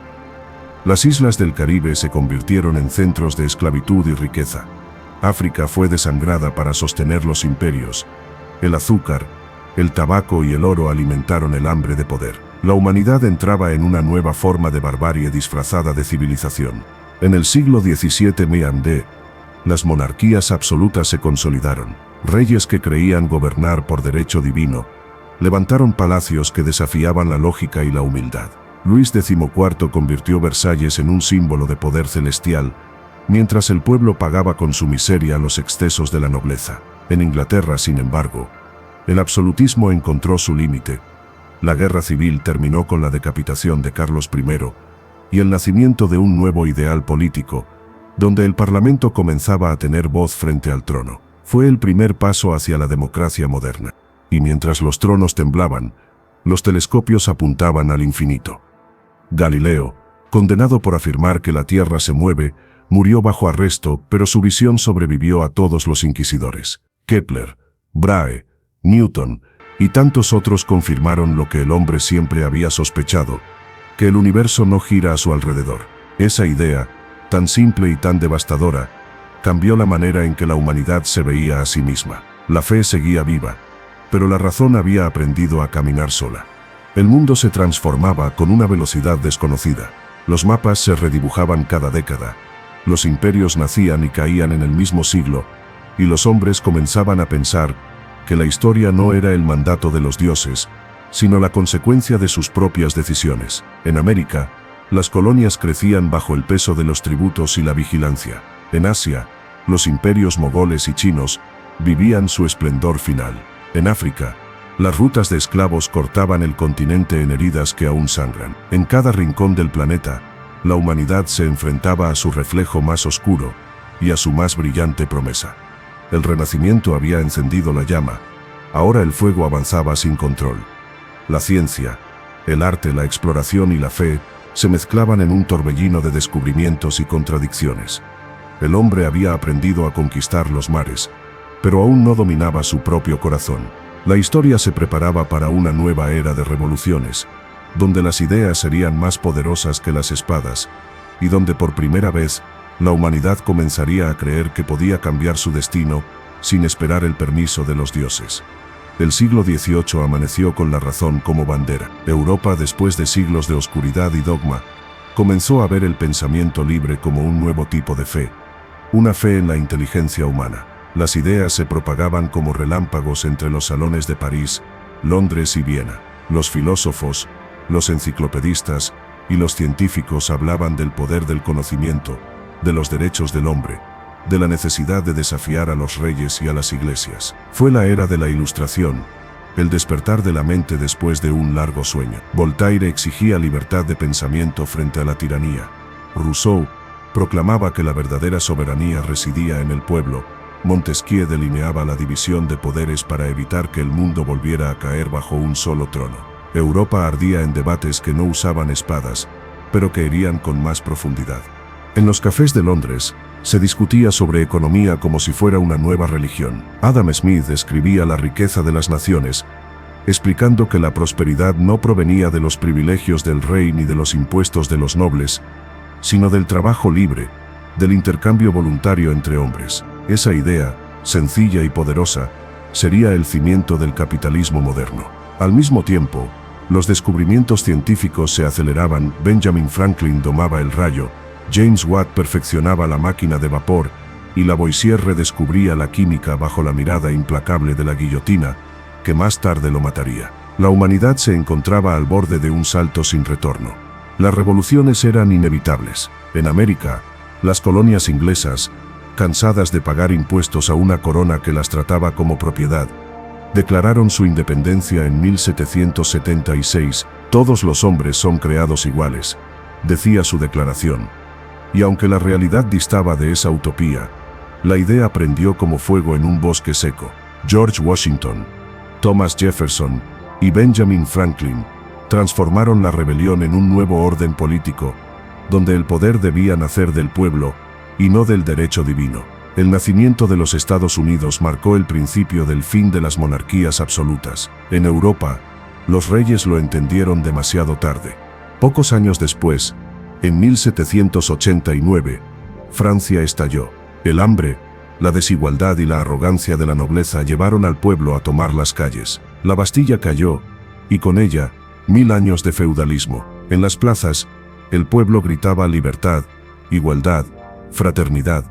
Las islas del Caribe se convirtieron en centros de esclavitud y riqueza. África fue desangrada para sostener los imperios. El azúcar, el tabaco y el oro alimentaron el hambre de poder. La humanidad entraba en una nueva forma de barbarie disfrazada de civilización. En el siglo XVII m.a.d., las monarquías absolutas se consolidaron. Reyes que creían gobernar por derecho divino levantaron palacios que desafiaban la lógica y la humildad. Luis XIV convirtió Versalles en un símbolo de poder celestial, mientras el pueblo pagaba con su miseria los excesos de la nobleza. En Inglaterra, sin embargo, el absolutismo encontró su límite. La guerra civil terminó con la decapitación de Carlos I y el nacimiento de un nuevo ideal político, donde el Parlamento comenzaba a tener voz frente al trono. Fue el primer paso hacia la democracia moderna. Y mientras los tronos temblaban, los telescopios apuntaban al infinito. Galileo, condenado por afirmar que la Tierra se mueve, murió bajo arresto, pero su visión sobrevivió a todos los inquisidores. Kepler, Brahe, Newton y tantos otros confirmaron lo que el hombre siempre había sospechado, que el universo no gira a su alrededor. Esa idea, tan simple y tan devastadora, cambió la manera en que la humanidad se veía a sí misma. La fe seguía viva, pero la razón había aprendido a caminar sola. El mundo se transformaba con una velocidad desconocida. Los mapas se redibujaban cada década. Los imperios nacían y caían en el mismo siglo, y los hombres comenzaban a pensar que la historia no era el mandato de los dioses, sino la consecuencia de sus propias decisiones. En América, las colonias crecían bajo el peso de los tributos y la vigilancia. En Asia, los imperios mogoles y chinos vivían su esplendor final. En África, las rutas de esclavos cortaban el continente en heridas que aún sangran. En cada rincón del planeta, la humanidad se enfrentaba a su reflejo más oscuro y a su más brillante promesa. El Renacimiento había encendido la llama. Ahora el fuego avanzaba sin control. La ciencia, el arte, la exploración y la fe se mezclaban en un torbellino de descubrimientos y contradicciones. El hombre había aprendido a conquistar los mares, pero aún no dominaba su propio corazón. La historia se preparaba para una nueva era de revoluciones, donde las ideas serían más poderosas que las espadas, y donde por primera vez la humanidad comenzaría a creer que podía cambiar su destino sin esperar el permiso de los dioses. El siglo XVIII amaneció con la razón como bandera. Europa, después de siglos de oscuridad y dogma, comenzó a ver el pensamiento libre como un nuevo tipo de fe, una fe en la inteligencia humana. Las ideas se propagaban como relámpagos entre los salones de París, Londres y Viena. Los filósofos, los enciclopedistas y los científicos hablaban del poder del conocimiento, de los derechos del hombre, de la necesidad de desafiar a los reyes y a las iglesias. Fue la era de la Ilustración, el despertar de la mente después de un largo sueño. Voltaire exigía libertad de pensamiento frente a la tiranía. Rousseau proclamaba que la verdadera soberanía residía en el pueblo. Montesquieu delineaba la división de poderes para evitar que el mundo volviera a caer bajo un solo trono. Europa ardía en debates que no usaban espadas, pero que herían con más profundidad. En los cafés de Londres, se discutía sobre economía como si fuera una nueva religión. Adam Smith escribía La riqueza de las naciones, explicando que la prosperidad no provenía de los privilegios del rey ni de los impuestos de los nobles, sino del trabajo libre, del intercambio voluntario entre hombres. Esa idea, sencilla y poderosa, sería el cimiento del capitalismo moderno. Al mismo tiempo, los descubrimientos científicos se aceleraban. Benjamin Franklin domaba el rayo, James Watt perfeccionaba la máquina de vapor y Lavoisier redescubría la química bajo la mirada implacable de la guillotina, que más tarde lo mataría. La humanidad se encontraba al borde de un salto sin retorno. Las revoluciones eran inevitables. En América, las colonias inglesas, cansadas de pagar impuestos a una corona que las trataba como propiedad, declararon su independencia en 1776. Todos los hombres son creados iguales, decía su declaración. Y aunque la realidad distaba de esa utopía, la idea prendió como fuego en un bosque seco. George Washington, Thomas Jefferson y Benjamin Franklin transformaron la rebelión en un nuevo orden político, donde el poder debía nacer del pueblo y no del derecho divino. El nacimiento de los Estados Unidos marcó el principio del fin de las monarquías absolutas. En Europa, los reyes lo entendieron demasiado tarde. Pocos años después, en 1789, Francia estalló. El hambre, la desigualdad y la arrogancia de la nobleza llevaron al pueblo a tomar las calles. La Bastilla cayó, y con ella, 1000 años de feudalismo. En las plazas, el pueblo gritaba libertad, igualdad, fraternidad,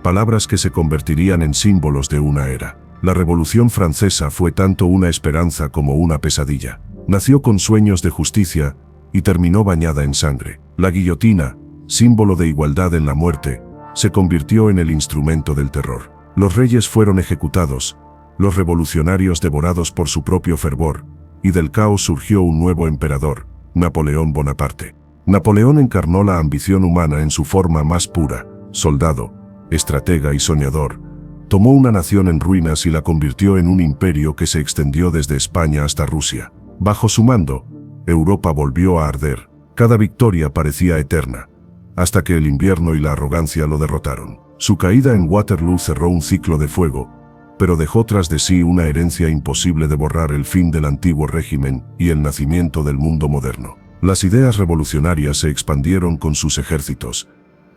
palabras que se convertirían en símbolos de una era. La Revolución Francesa fue tanto una esperanza como una pesadilla. Nació con sueños de justicia y terminó bañada en sangre. La guillotina, símbolo de igualdad en la muerte, se convirtió en el instrumento del terror. Los reyes fueron ejecutados, los revolucionarios devorados por su propio fervor, y del caos surgió un nuevo emperador, Napoleón Bonaparte. Napoleón encarnó la ambición humana en su forma más pura: soldado, estratega y soñador. Tomó una nación en ruinas y la convirtió en un imperio que se extendió desde España hasta Rusia. Bajo su mando, Europa volvió a arder. Cada victoria parecía eterna, hasta que el invierno y la arrogancia lo derrotaron. Su caída en Waterloo cerró un ciclo de fuego, pero dejó tras de sí una herencia imposible de borrar: el fin del antiguo régimen y el nacimiento del mundo moderno. Las ideas revolucionarias se expandieron con sus ejércitos,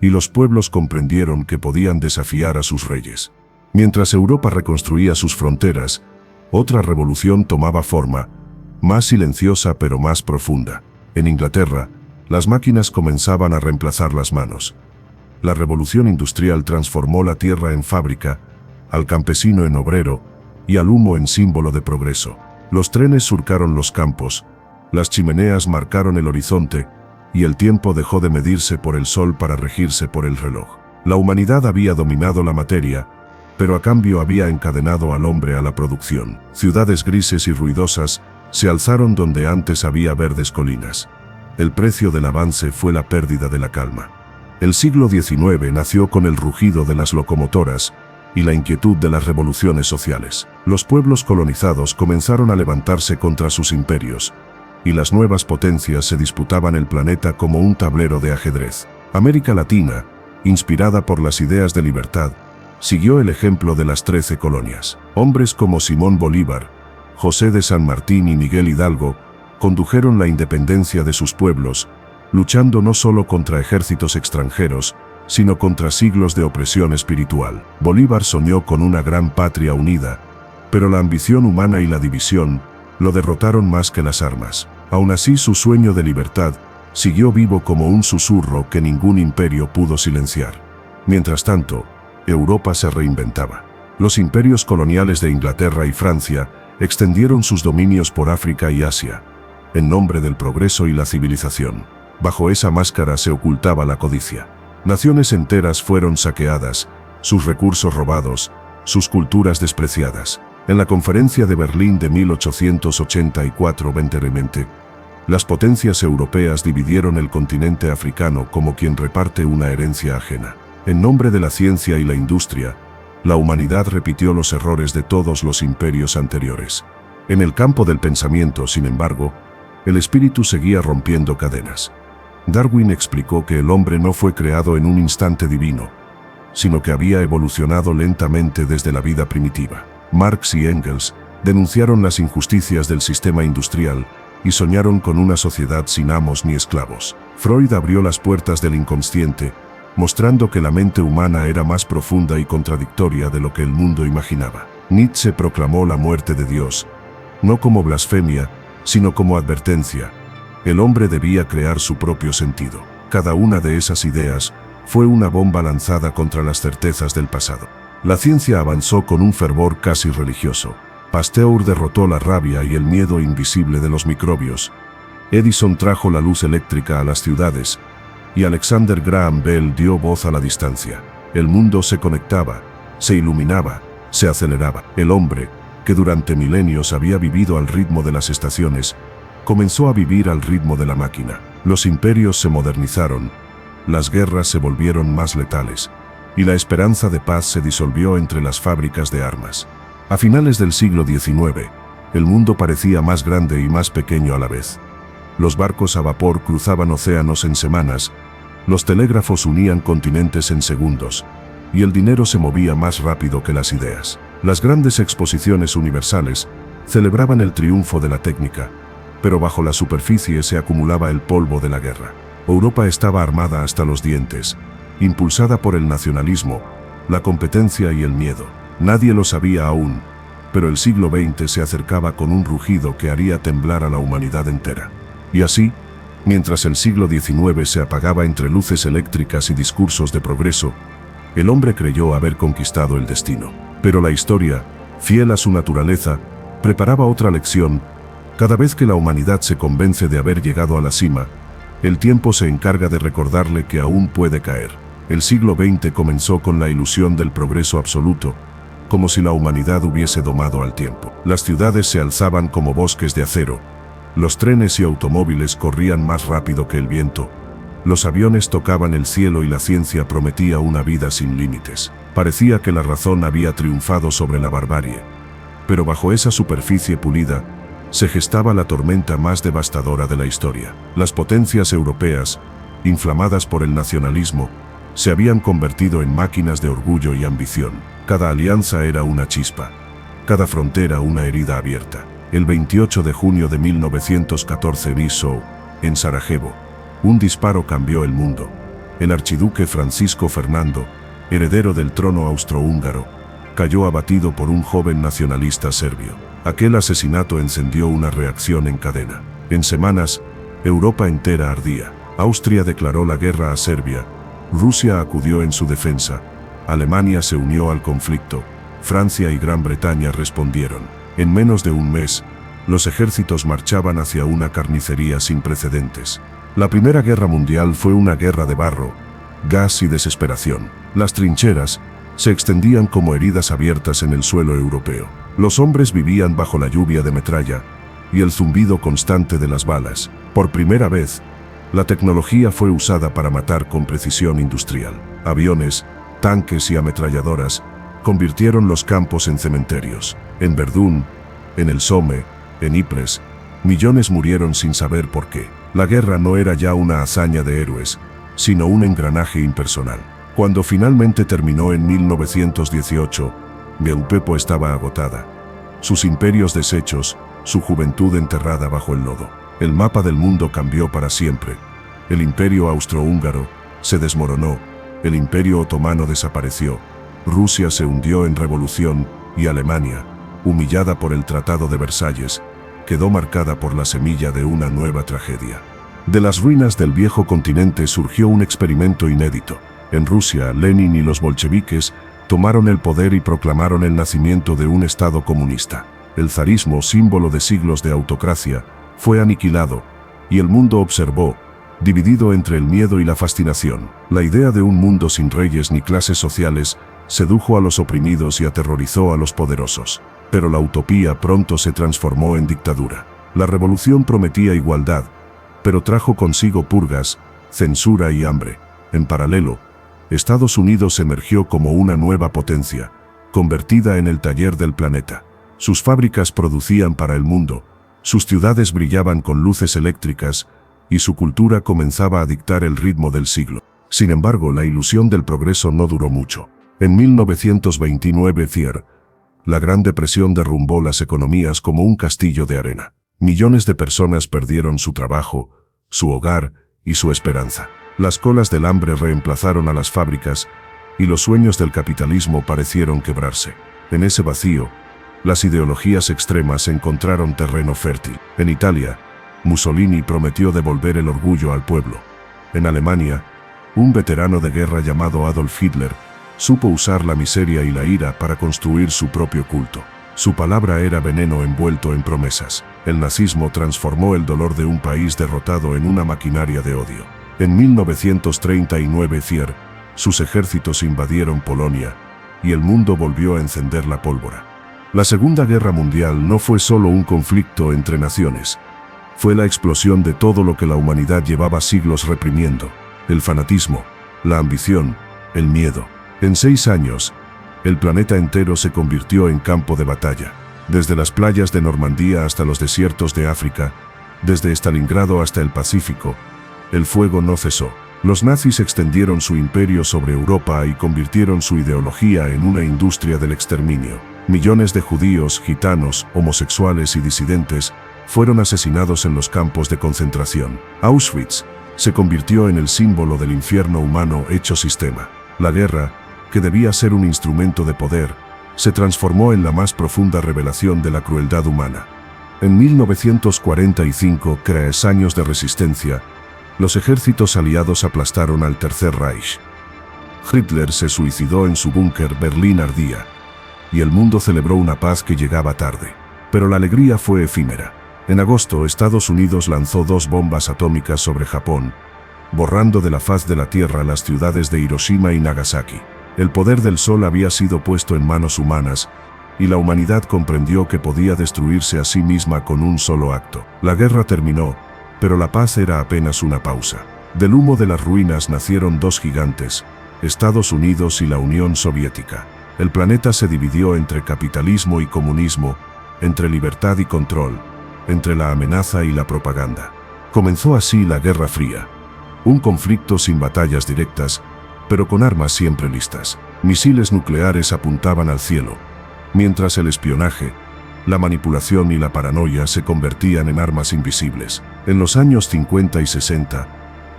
y los pueblos comprendieron que podían desafiar a sus reyes. Mientras Europa reconstruía sus fronteras, otra revolución tomaba forma, más silenciosa pero más profunda. En Inglaterra, las máquinas comenzaban a reemplazar las manos. La revolución industrial transformó la tierra en fábrica, al campesino en obrero y al humo en símbolo de progreso. Los trenes surcaron los campos, las chimeneas marcaron el horizonte, y el tiempo dejó de medirse por el sol para regirse por el reloj. La humanidad había dominado la materia, pero a cambio había encadenado al hombre a la producción. Ciudades grises y ruidosas se alzaron donde antes había verdes colinas. El precio del avance fue la pérdida de la calma. El siglo XIX nació con el rugido de las locomotoras y la inquietud de las revoluciones sociales. Los pueblos colonizados comenzaron a levantarse contra sus imperios, y las nuevas potencias se disputaban el planeta como un tablero de ajedrez. América Latina, inspirada por las ideas de libertad, siguió el ejemplo de las 13 colonias. Hombres como Simón Bolívar, José de San Martín y Miguel Hidalgo condujeron la independencia de sus pueblos, luchando no solo contra ejércitos extranjeros, sino contra siglos de opresión espiritual. Bolívar soñó con una gran patria unida, pero la ambición humana y la división lo derrotaron más que las armas. Aún así, su sueño de libertad siguió vivo como un susurro que ningún imperio pudo silenciar. Mientras tanto, Europa se reinventaba. Los imperios coloniales de Inglaterra y Francia extendieron sus dominios por África y Asia, en nombre del progreso y la civilización. Bajo esa máscara se ocultaba la codicia. Naciones enteras fueron saqueadas, sus recursos robados, sus culturas despreciadas. En la Conferencia de Berlín de 1884, las potencias europeas dividieron el continente africano como quien reparte una herencia ajena. En nombre de la ciencia y la industria, la humanidad repitió los errores de todos los imperios anteriores. En el campo del pensamiento, sin embargo, el espíritu seguía rompiendo cadenas. Darwin explicó que el hombre no fue creado en un instante divino, sino que había evolucionado lentamente desde la vida primitiva. Marx y Engels denunciaron las injusticias del sistema industrial y soñaron con una sociedad sin amos ni esclavos. Freud abrió las puertas del inconsciente, mostrando que la mente humana era más profunda y contradictoria de lo que el mundo imaginaba. Nietzsche proclamó la muerte de Dios, no como blasfemia, sino como advertencia. El hombre debía crear su propio sentido. Cada una de esas ideas fue una bomba lanzada contra las certezas del pasado. La ciencia avanzó con un fervor casi religioso. Pasteur derrotó la rabia y el miedo invisible de los microbios. Edison trajo la luz eléctrica a las ciudades, y Alexander Graham Bell dio voz a la distancia. El mundo se conectaba, se iluminaba, se aceleraba. El hombre, que durante milenios había vivido al ritmo de las estaciones, comenzó a vivir al ritmo de la máquina. Los imperios se modernizaron, las guerras se volvieron más letales, y la esperanza de paz se disolvió entre las fábricas de armas. A finales del siglo XIX, el mundo parecía más grande y más pequeño a la vez. Los barcos a vapor cruzaban océanos en semanas, los telégrafos unían continentes en segundos, y el dinero se movía más rápido que las ideas. Las grandes exposiciones universales celebraban el triunfo de la técnica, pero bajo la superficie se acumulaba el polvo de la guerra. Europa estaba armada hasta los dientes, impulsada por el nacionalismo, la competencia y el miedo. Nadie lo sabía aún, pero el siglo XX se acercaba con un rugido que haría temblar a la humanidad entera. Y así, mientras el siglo XIX se apagaba entre luces eléctricas y discursos de progreso, el hombre creyó haber conquistado el destino. Pero la historia, fiel a su naturaleza, preparaba otra lección. Cada vez que la humanidad se convence de haber llegado a la cima, el tiempo se encarga de recordarle que aún puede caer. El siglo XX comenzó con la ilusión del progreso absoluto, como si la humanidad hubiese domado al tiempo. Las ciudades se alzaban como bosques de acero, los trenes y automóviles corrían más rápido que el viento, los aviones tocaban el cielo y la ciencia prometía una vida sin límites. Parecía que la razón había triunfado sobre la barbarie, pero bajo esa superficie pulida, se gestaba la tormenta más devastadora de la historia. Las potencias europeas, inflamadas por el nacionalismo, se habían convertido en máquinas de orgullo y ambición. Cada alianza era una chispa, cada frontera una herida abierta. El 28 de junio de 1914 en Sarajevo, un disparo cambió el mundo. El archiduque Francisco Fernando, heredero del trono austrohúngaro, cayó abatido por un joven nacionalista serbio. Aquel asesinato encendió una reacción en cadena. En semanas, Europa entera ardía. Austria declaró la guerra a Serbia, Rusia acudió en su defensa, Alemania se unió al conflicto, Francia y Gran Bretaña respondieron. En menos de un mes, los ejércitos marchaban hacia una carnicería sin precedentes. La Primera Guerra Mundial fue una guerra de barro, gas y desesperación. Las trincheras se extendían como heridas abiertas en el suelo europeo. Los hombres vivían bajo la lluvia de metralla y el zumbido constante de las balas. Por primera vez, la tecnología fue usada para matar con precisión industrial. Aviones, tanques y ametralladoras convirtieron los campos en cementerios. En Verdún, en el Somme, en Ypres, millones murieron sin saber por qué. La guerra no era ya una hazaña de héroes, sino un engranaje impersonal. Cuando finalmente terminó en 1918, Beupepo estaba agotada. Sus imperios deshechos, su juventud enterrada bajo el lodo. El mapa del mundo cambió para siempre. El imperio austrohúngaro se desmoronó, el imperio otomano desapareció, Rusia se hundió en revolución y Alemania, humillada por el Tratado de Versalles, quedó marcada por la semilla de una nueva tragedia. De las ruinas del viejo continente surgió un experimento inédito. En Rusia, Lenin y los bolcheviques tomaron el poder y proclamaron el nacimiento de un Estado comunista. El zarismo, símbolo de siglos de autocracia, fue aniquilado, y el mundo observó, dividido entre el miedo y la fascinación. La idea de un mundo sin reyes ni clases sociales sedujo a los oprimidos y aterrorizó a los poderosos. Pero la utopía pronto se transformó en dictadura. La revolución prometía igualdad, pero trajo consigo purgas, censura y hambre. En paralelo, Estados Unidos emergió como una nueva potencia, convertida en el taller del planeta. Sus fábricas producían para el mundo, sus ciudades brillaban con luces eléctricas, y su cultura comenzaba a dictar el ritmo del siglo. Sin embargo, la ilusión del progreso no duró mucho. En 1929, la Gran Depresión derrumbó las economías como un castillo de arena. Millones de personas perdieron su trabajo, su hogar y su esperanza. Las colas del hambre reemplazaron a las fábricas y los sueños del capitalismo parecieron quebrarse. En ese vacío, las ideologías extremas encontraron terreno fértil. En Italia, Mussolini prometió devolver el orgullo al pueblo. En Alemania, un veterano de guerra llamado Adolf Hitler supo usar la miseria y la ira para construir su propio culto. Su palabra era veneno envuelto en promesas. El nazismo transformó el dolor de un país derrotado en una maquinaria de odio. En 1939, sus ejércitos invadieron Polonia y el mundo volvió a encender la pólvora. La Segunda Guerra Mundial no fue solo un conflicto entre naciones. Fue la explosión de todo lo que la humanidad llevaba siglos reprimiendo: el fanatismo, la ambición, el miedo. En 6 años, el planeta entero se convirtió en campo de batalla. Desde las playas de Normandía hasta los desiertos de África, desde Stalingrado hasta el Pacífico, el fuego no cesó. Los nazis extendieron su imperio sobre Europa y convirtieron su ideología en una industria del exterminio. Millones de judíos, gitanos, homosexuales y disidentes fueron asesinados en los campos de concentración. Auschwitz se convirtió en el símbolo del infierno humano hecho sistema. La guerra, que debía ser un instrumento de poder, se transformó en la más profunda revelación de la crueldad humana. En 1945, 3 años de resistencia, los ejércitos aliados aplastaron al Tercer Reich. Hitler se suicidó en su búnker, Berlín ardía, y el mundo celebró una paz que llegaba tarde. Pero la alegría fue efímera. En agosto, Estados Unidos lanzó 2 bombas atómicas sobre Japón, borrando de la faz de la Tierra las ciudades de Hiroshima y Nagasaki. El poder del sol había sido puesto en manos humanas, y la humanidad comprendió que podía destruirse a sí misma con un solo acto. La guerra terminó, pero la paz era apenas una pausa. Del humo de las ruinas nacieron 2 gigantes, Estados Unidos y la Unión Soviética. El planeta se dividió entre capitalismo y comunismo, entre libertad y control, entre la amenaza y la propaganda. Comenzó así la Guerra Fría, un conflicto sin batallas directas, pero con armas siempre listas. Misiles nucleares apuntaban al cielo, mientras el espionaje, la manipulación y la paranoia se convertían en armas invisibles. En los años 50 y 60,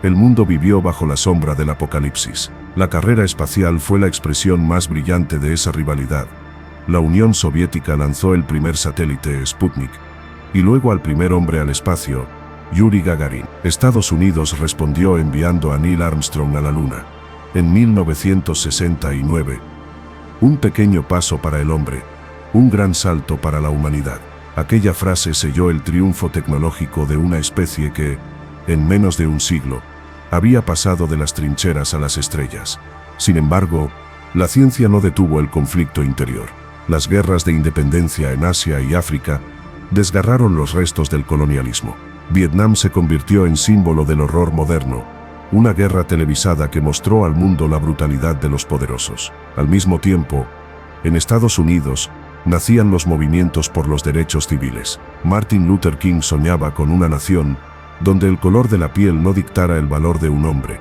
el mundo vivió bajo la sombra del apocalipsis. La carrera espacial fue la expresión más brillante de esa rivalidad. La Unión Soviética lanzó el primer satélite Sputnik, y luego al primer hombre al espacio, Yuri Gagarin. Estados Unidos respondió enviando a Neil Armstrong a la Luna. En 1969, un pequeño paso para el hombre, un gran salto para la humanidad. Aquella frase selló el triunfo tecnológico de una especie que, en menos de un siglo, había pasado de las trincheras a las estrellas. Sin embargo, la ciencia no detuvo el conflicto interior. Las guerras de independencia en Asia y África desgarraron los restos del colonialismo. Vietnam se convirtió en símbolo del horror moderno, una guerra televisada que mostró al mundo la brutalidad de los poderosos. Al mismo tiempo, en Estados Unidos, nacían los movimientos por los derechos civiles. Martin Luther King soñaba con una nación donde el color de la piel no dictara el valor de un hombre,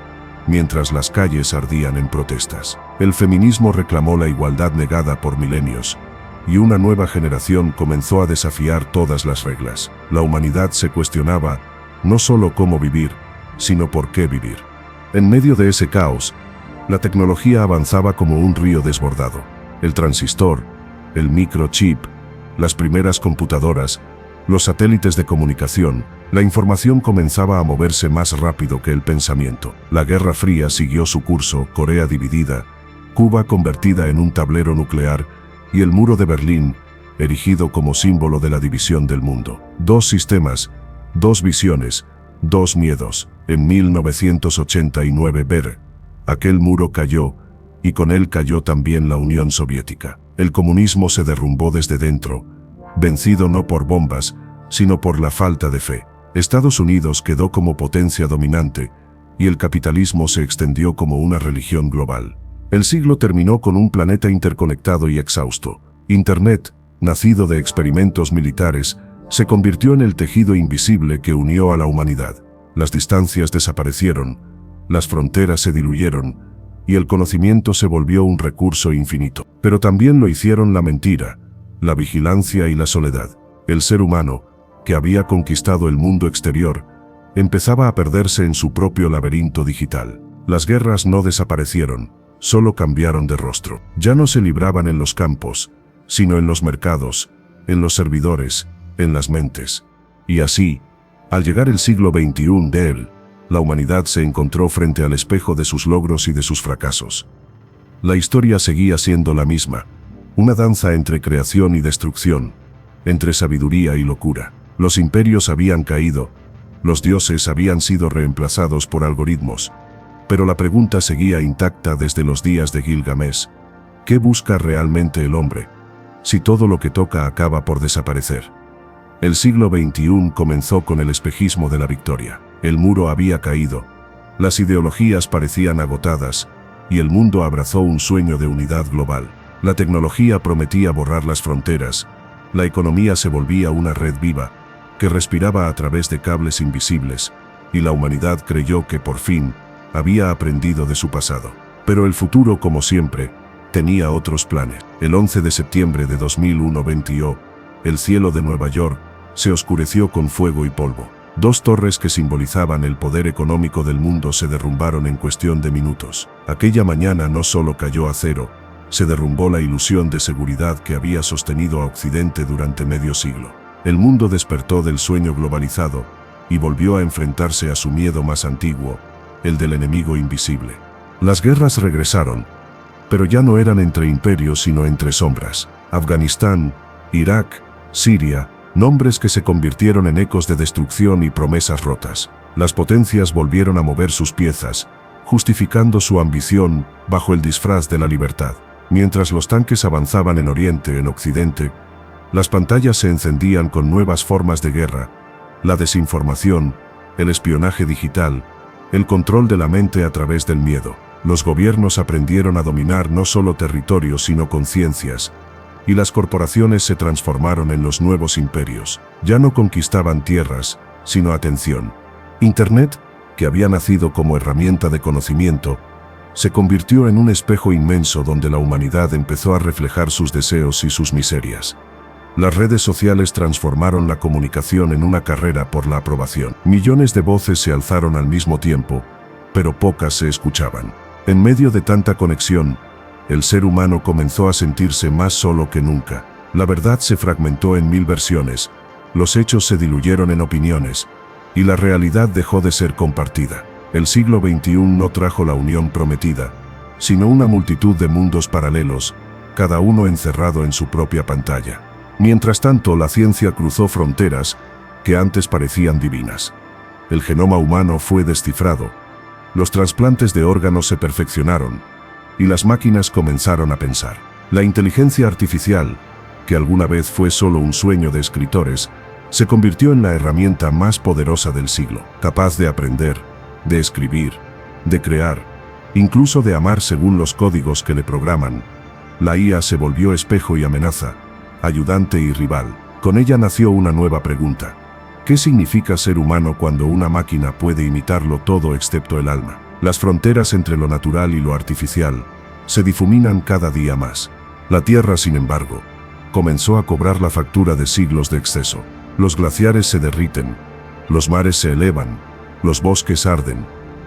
mientras las calles ardían en protestas. El feminismo reclamó la igualdad negada por milenios, y una nueva generación comenzó a desafiar todas las reglas. La humanidad se cuestionaba no solo cómo vivir, sino por qué vivir. En medio de ese caos, la tecnología avanzaba como un río desbordado. El transistor, el microchip, las primeras computadoras, los satélites de comunicación, la información comenzaba a moverse más rápido que el pensamiento. La Guerra Fría siguió su curso, Corea dividida, Cuba convertida en un tablero nuclear, y el muro de Berlín, erigido como símbolo de la división del mundo. 2 sistemas, 2 visiones, 2 miedos. En 1989, aquel muro cayó, y con él cayó también la Unión Soviética. El comunismo se derrumbó desde dentro, vencido no por bombas, sino por la falta de fe. Estados Unidos quedó como potencia dominante, y el capitalismo se extendió como una religión global. El siglo terminó con un planeta interconectado y exhausto. Internet, nacido de experimentos militares, se convirtió en el tejido invisible que unió a la humanidad. Las distancias desaparecieron, las fronteras se diluyeron, y el conocimiento se volvió un recurso infinito. Pero también lo hicieron la mentira, la vigilancia y la soledad. El ser humano, que había conquistado el mundo exterior, empezaba a perderse en su propio laberinto digital. Las guerras no desaparecieron, solo cambiaron de rostro. Ya no se libraban en los campos, sino en los mercados, en los servidores, en las mentes. Y así, al llegar el siglo XXI de él, la humanidad se encontró frente al espejo de sus logros y de sus fracasos. La historia seguía siendo la misma, una danza entre creación y destrucción, entre sabiduría y locura. Los imperios habían caído, los dioses habían sido reemplazados por algoritmos, pero la pregunta seguía intacta desde los días de Gilgamesh: ¿qué busca realmente el hombre, si todo lo que toca acaba por desaparecer? El siglo XXI comenzó con el espejismo de la victoria. El muro había caído, las ideologías parecían agotadas, y el mundo abrazó un sueño de unidad global. La tecnología prometía borrar las fronteras, la economía se volvía una red viva, que respiraba a través de cables invisibles, y la humanidad creyó que por fin había aprendido de su pasado. Pero el futuro, como siempre, tenía otros planes. El 11 de septiembre de 2001 el cielo de Nueva York se oscureció con fuego y polvo. Dos torres que simbolizaban el poder económico del mundo se derrumbaron en cuestión de minutos. Aquella mañana no solo cayó acero, se derrumbó la ilusión de seguridad que había sostenido a Occidente durante medio siglo. El mundo despertó del sueño globalizado y volvió a enfrentarse a su miedo más antiguo, el del enemigo invisible. Las guerras regresaron, pero ya no eran entre imperios sino entre sombras. Afganistán, Irak, Siria, nombres que se convirtieron en ecos de destrucción y promesas rotas. Las potencias volvieron a mover sus piezas, justificando su ambición bajo el disfraz de la libertad. Mientras los tanques avanzaban en Oriente, en Occidente, las pantallas se encendían con nuevas formas de guerra: la desinformación, el espionaje digital, el control de la mente a través del miedo. Los gobiernos aprendieron a dominar no solo territorios sino conciencias, y las corporaciones se transformaron en los nuevos imperios. Ya no conquistaban tierras, sino atención. Internet, que había nacido como herramienta de conocimiento, se convirtió en un espejo inmenso donde la humanidad empezó a reflejar sus deseos y sus miserias. Las redes sociales transformaron la comunicación en una carrera por la aprobación. Millones de voces se alzaron al mismo tiempo, pero pocas se escuchaban. En medio de tanta conexión, el ser humano comenzó a sentirse más solo que nunca. La verdad se fragmentó en 1000 versiones, los hechos se diluyeron en opiniones, y la realidad dejó de ser compartida. El siglo XXI no trajo la unión prometida, sino una multitud de mundos paralelos, cada uno encerrado en su propia pantalla. Mientras tanto, la ciencia cruzó fronteras que antes parecían divinas. El genoma humano fue descifrado, los trasplantes de órganos se perfeccionaron, y las máquinas comenzaron a pensar. La inteligencia artificial, que alguna vez fue solo un sueño de escritores, se convirtió en la herramienta más poderosa del siglo, capaz de aprender, de escribir, de crear, incluso de amar según los códigos que le programan. La IA se volvió espejo y amenaza, ayudante y rival. Con ella nació una nueva pregunta: ¿qué significa ser humano cuando una máquina puede imitarlo todo excepto el alma? Las fronteras entre lo natural y lo artificial se difuminan cada día más. La Tierra, sin embargo, comenzó a cobrar la factura de siglos de exceso. Los glaciares se derriten, los mares se elevan, los bosques arden,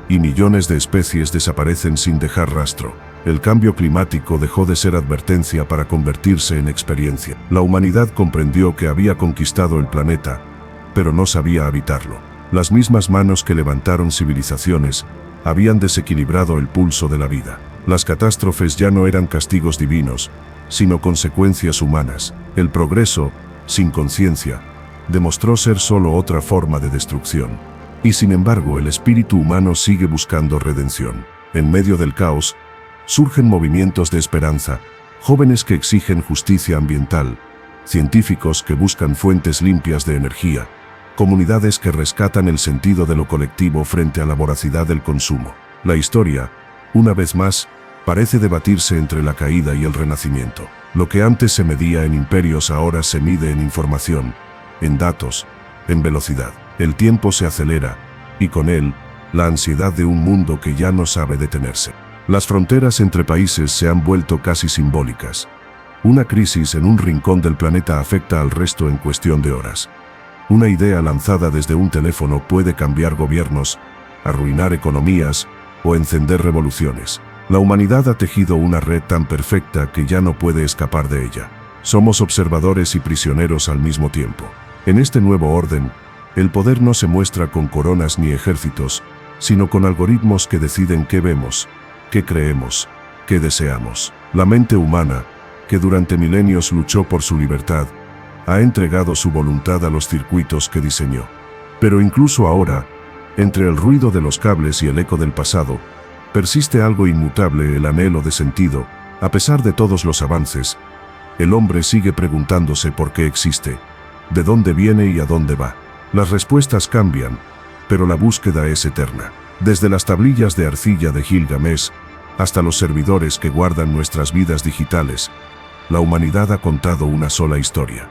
y millones de especies desaparecen sin dejar rastro. El cambio climático dejó de ser advertencia para convertirse en experiencia. La humanidad comprendió que había conquistado el planeta, pero no sabía habitarlo. Las mismas manos que levantaron civilizaciones habían desequilibrado el pulso de la vida. Las catástrofes ya no eran castigos divinos, sino consecuencias humanas. El progreso, sin conciencia, demostró ser solo otra forma de destrucción. Y sin embargo, el espíritu humano sigue buscando redención. En medio del caos, Surgen movimientos de esperanza, jóvenes que exigen justicia ambiental, científicos que buscan fuentes limpias de energía, comunidades que rescatan el sentido de lo colectivo frente a la voracidad del consumo. La historia, una vez más, parece debatirse entre la caída y el renacimiento. Lo que antes se medía en imperios ahora se mide en información, en datos, en velocidad. El tiempo se acelera, y con él, la ansiedad de un mundo que ya no sabe detenerse. Las fronteras entre países se han vuelto casi simbólicas. Una crisis en un rincón del planeta afecta al resto en cuestión de horas. Una idea lanzada desde un teléfono puede cambiar gobiernos, arruinar economías o encender revoluciones. La humanidad ha tejido una red tan perfecta que ya no puede escapar de ella. Somos observadores y prisioneros al mismo tiempo. En este nuevo orden, el poder no se muestra con coronas ni ejércitos, sino con algoritmos que deciden qué vemos, qué creemos, qué deseamos. La mente humana, que durante milenios luchó por su libertad, ha entregado su voluntad a los circuitos que diseñó. Pero incluso ahora, entre el ruido de los cables y el eco del pasado, persiste algo inmutable: el anhelo de sentido. A pesar de todos los avances, el hombre sigue preguntándose por qué existe, de dónde viene y a dónde va. Las respuestas cambian, pero la búsqueda es eterna. Desde las tablillas de arcilla de Gilgamesh hasta los servidores que guardan nuestras vidas digitales, la humanidad ha contado una sola historia,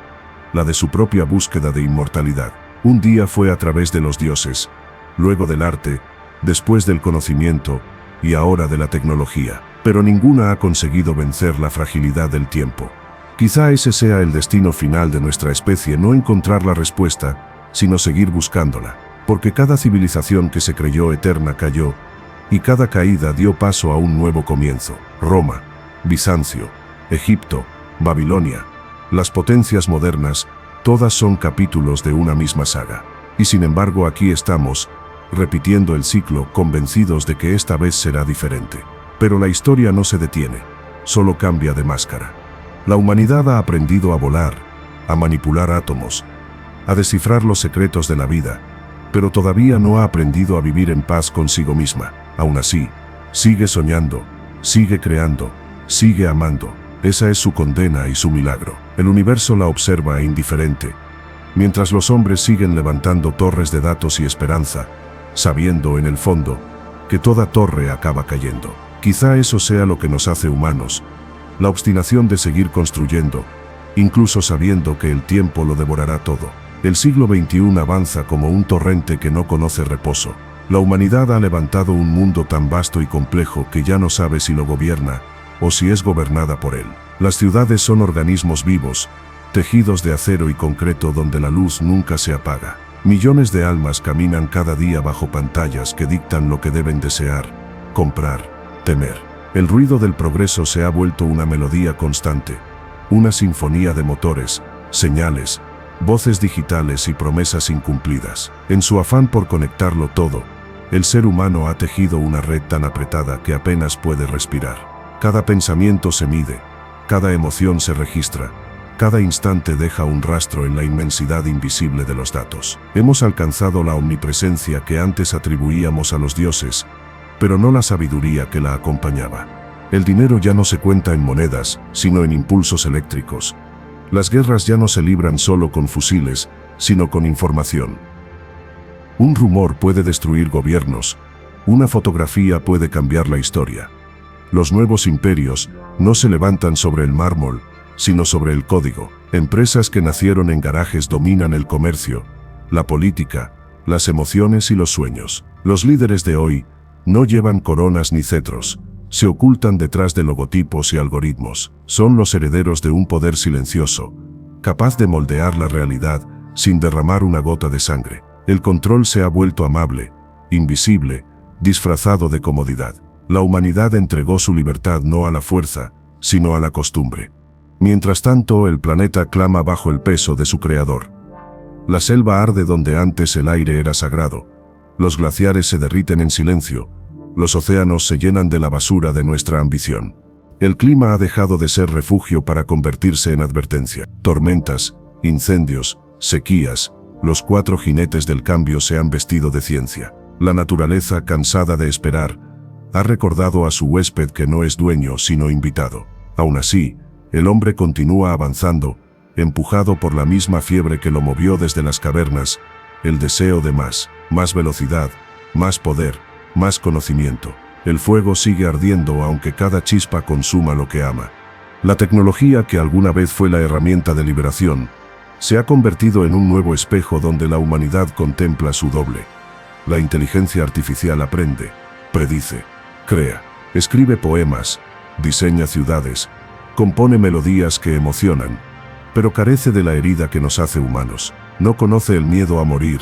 la de su propia búsqueda de inmortalidad. Un día fue a través de los dioses, luego del arte, después del conocimiento, y ahora de la tecnología, pero ninguna ha conseguido vencer la fragilidad del tiempo. Quizá ese sea el destino final de nuestra especie: no encontrar la respuesta, sino seguir buscándola, porque cada civilización que se creyó eterna cayó, y cada caída dio paso a un nuevo comienzo. Roma, Bizancio, Egipto, Babilonia, las potencias modernas, todas son capítulos de una misma saga. Y sin embargo aquí estamos, repitiendo el ciclo, convencidos de que esta vez será diferente. Pero la historia no se detiene, solo cambia de máscara. La humanidad ha aprendido a volar, a manipular átomos, a descifrar los secretos de la vida, pero todavía no ha aprendido a vivir en paz consigo misma. Aún así, sigue soñando, sigue creando, sigue amando. Esa es su condena y su milagro. El universo la observa indiferente, mientras los hombres siguen levantando torres de datos y esperanza, sabiendo en el fondo que toda torre acaba cayendo. Quizá eso sea lo que nos hace humanos, la obstinación de seguir construyendo, incluso sabiendo que el tiempo lo devorará todo. El siglo XXI avanza como un torrente que no conoce reposo. La humanidad ha levantado un mundo tan vasto y complejo que ya no sabe si lo gobierna o si es gobernada por él. Las ciudades son organismos vivos, tejidos de acero y concreto donde la luz nunca se apaga. Millones de almas caminan cada día bajo pantallas que dictan lo que deben desear, comprar, temer. El ruido del progreso se ha vuelto una melodía constante, una sinfonía de motores, señales, voces digitales y promesas incumplidas. En su afán por conectarlo todo, el ser humano ha tejido una red tan apretada que apenas puede respirar. Cada pensamiento se mide, cada emoción se registra, cada instante deja un rastro en la inmensidad invisible de los datos. Hemos alcanzado la omnipresencia que antes atribuíamos a los dioses, pero no la sabiduría que la acompañaba. El dinero ya no se cuenta en monedas, sino en impulsos eléctricos. Las guerras ya no se libran solo con fusiles, sino con información. Un rumor puede destruir gobiernos, una fotografía puede cambiar la historia. Los nuevos imperios no se levantan sobre el mármol, sino sobre el código. Empresas que nacieron en garajes dominan el comercio, la política, las emociones y los sueños. Los líderes de hoy no llevan coronas ni cetros, se ocultan detrás de logotipos y algoritmos. Son los herederos de un poder silencioso, capaz de moldear la realidad sin derramar una gota de sangre. El control se ha vuelto amable, invisible, disfrazado de comodidad. La humanidad entregó su libertad no a la fuerza, sino a la costumbre. Mientras tanto, el planeta clama bajo el peso de su creador. La selva arde donde antes el aire era sagrado. Los glaciares se derriten en silencio. Los océanos se llenan de la basura de nuestra ambición. El clima ha dejado de ser refugio para convertirse en advertencia. Tormentas, incendios, sequías, los 4 jinetes del cambio se han vestido de ciencia. La naturaleza, cansada de esperar, Ha recordado a su huésped que no es dueño sino invitado. Aún así, el hombre continúa avanzando, empujado por la misma fiebre que lo movió desde las cavernas, el deseo de más velocidad, más poder, más conocimiento. El fuego sigue ardiendo aunque cada chispa consuma lo que ama. La tecnología que alguna vez fue la herramienta de liberación, se ha convertido en un nuevo espejo donde la humanidad contempla su doble. La inteligencia artificial aprende, predice, crea, escribe poemas, diseña ciudades, compone melodías que emocionan, pero carece de la herida que nos hace humanos. No conoce el miedo a morir,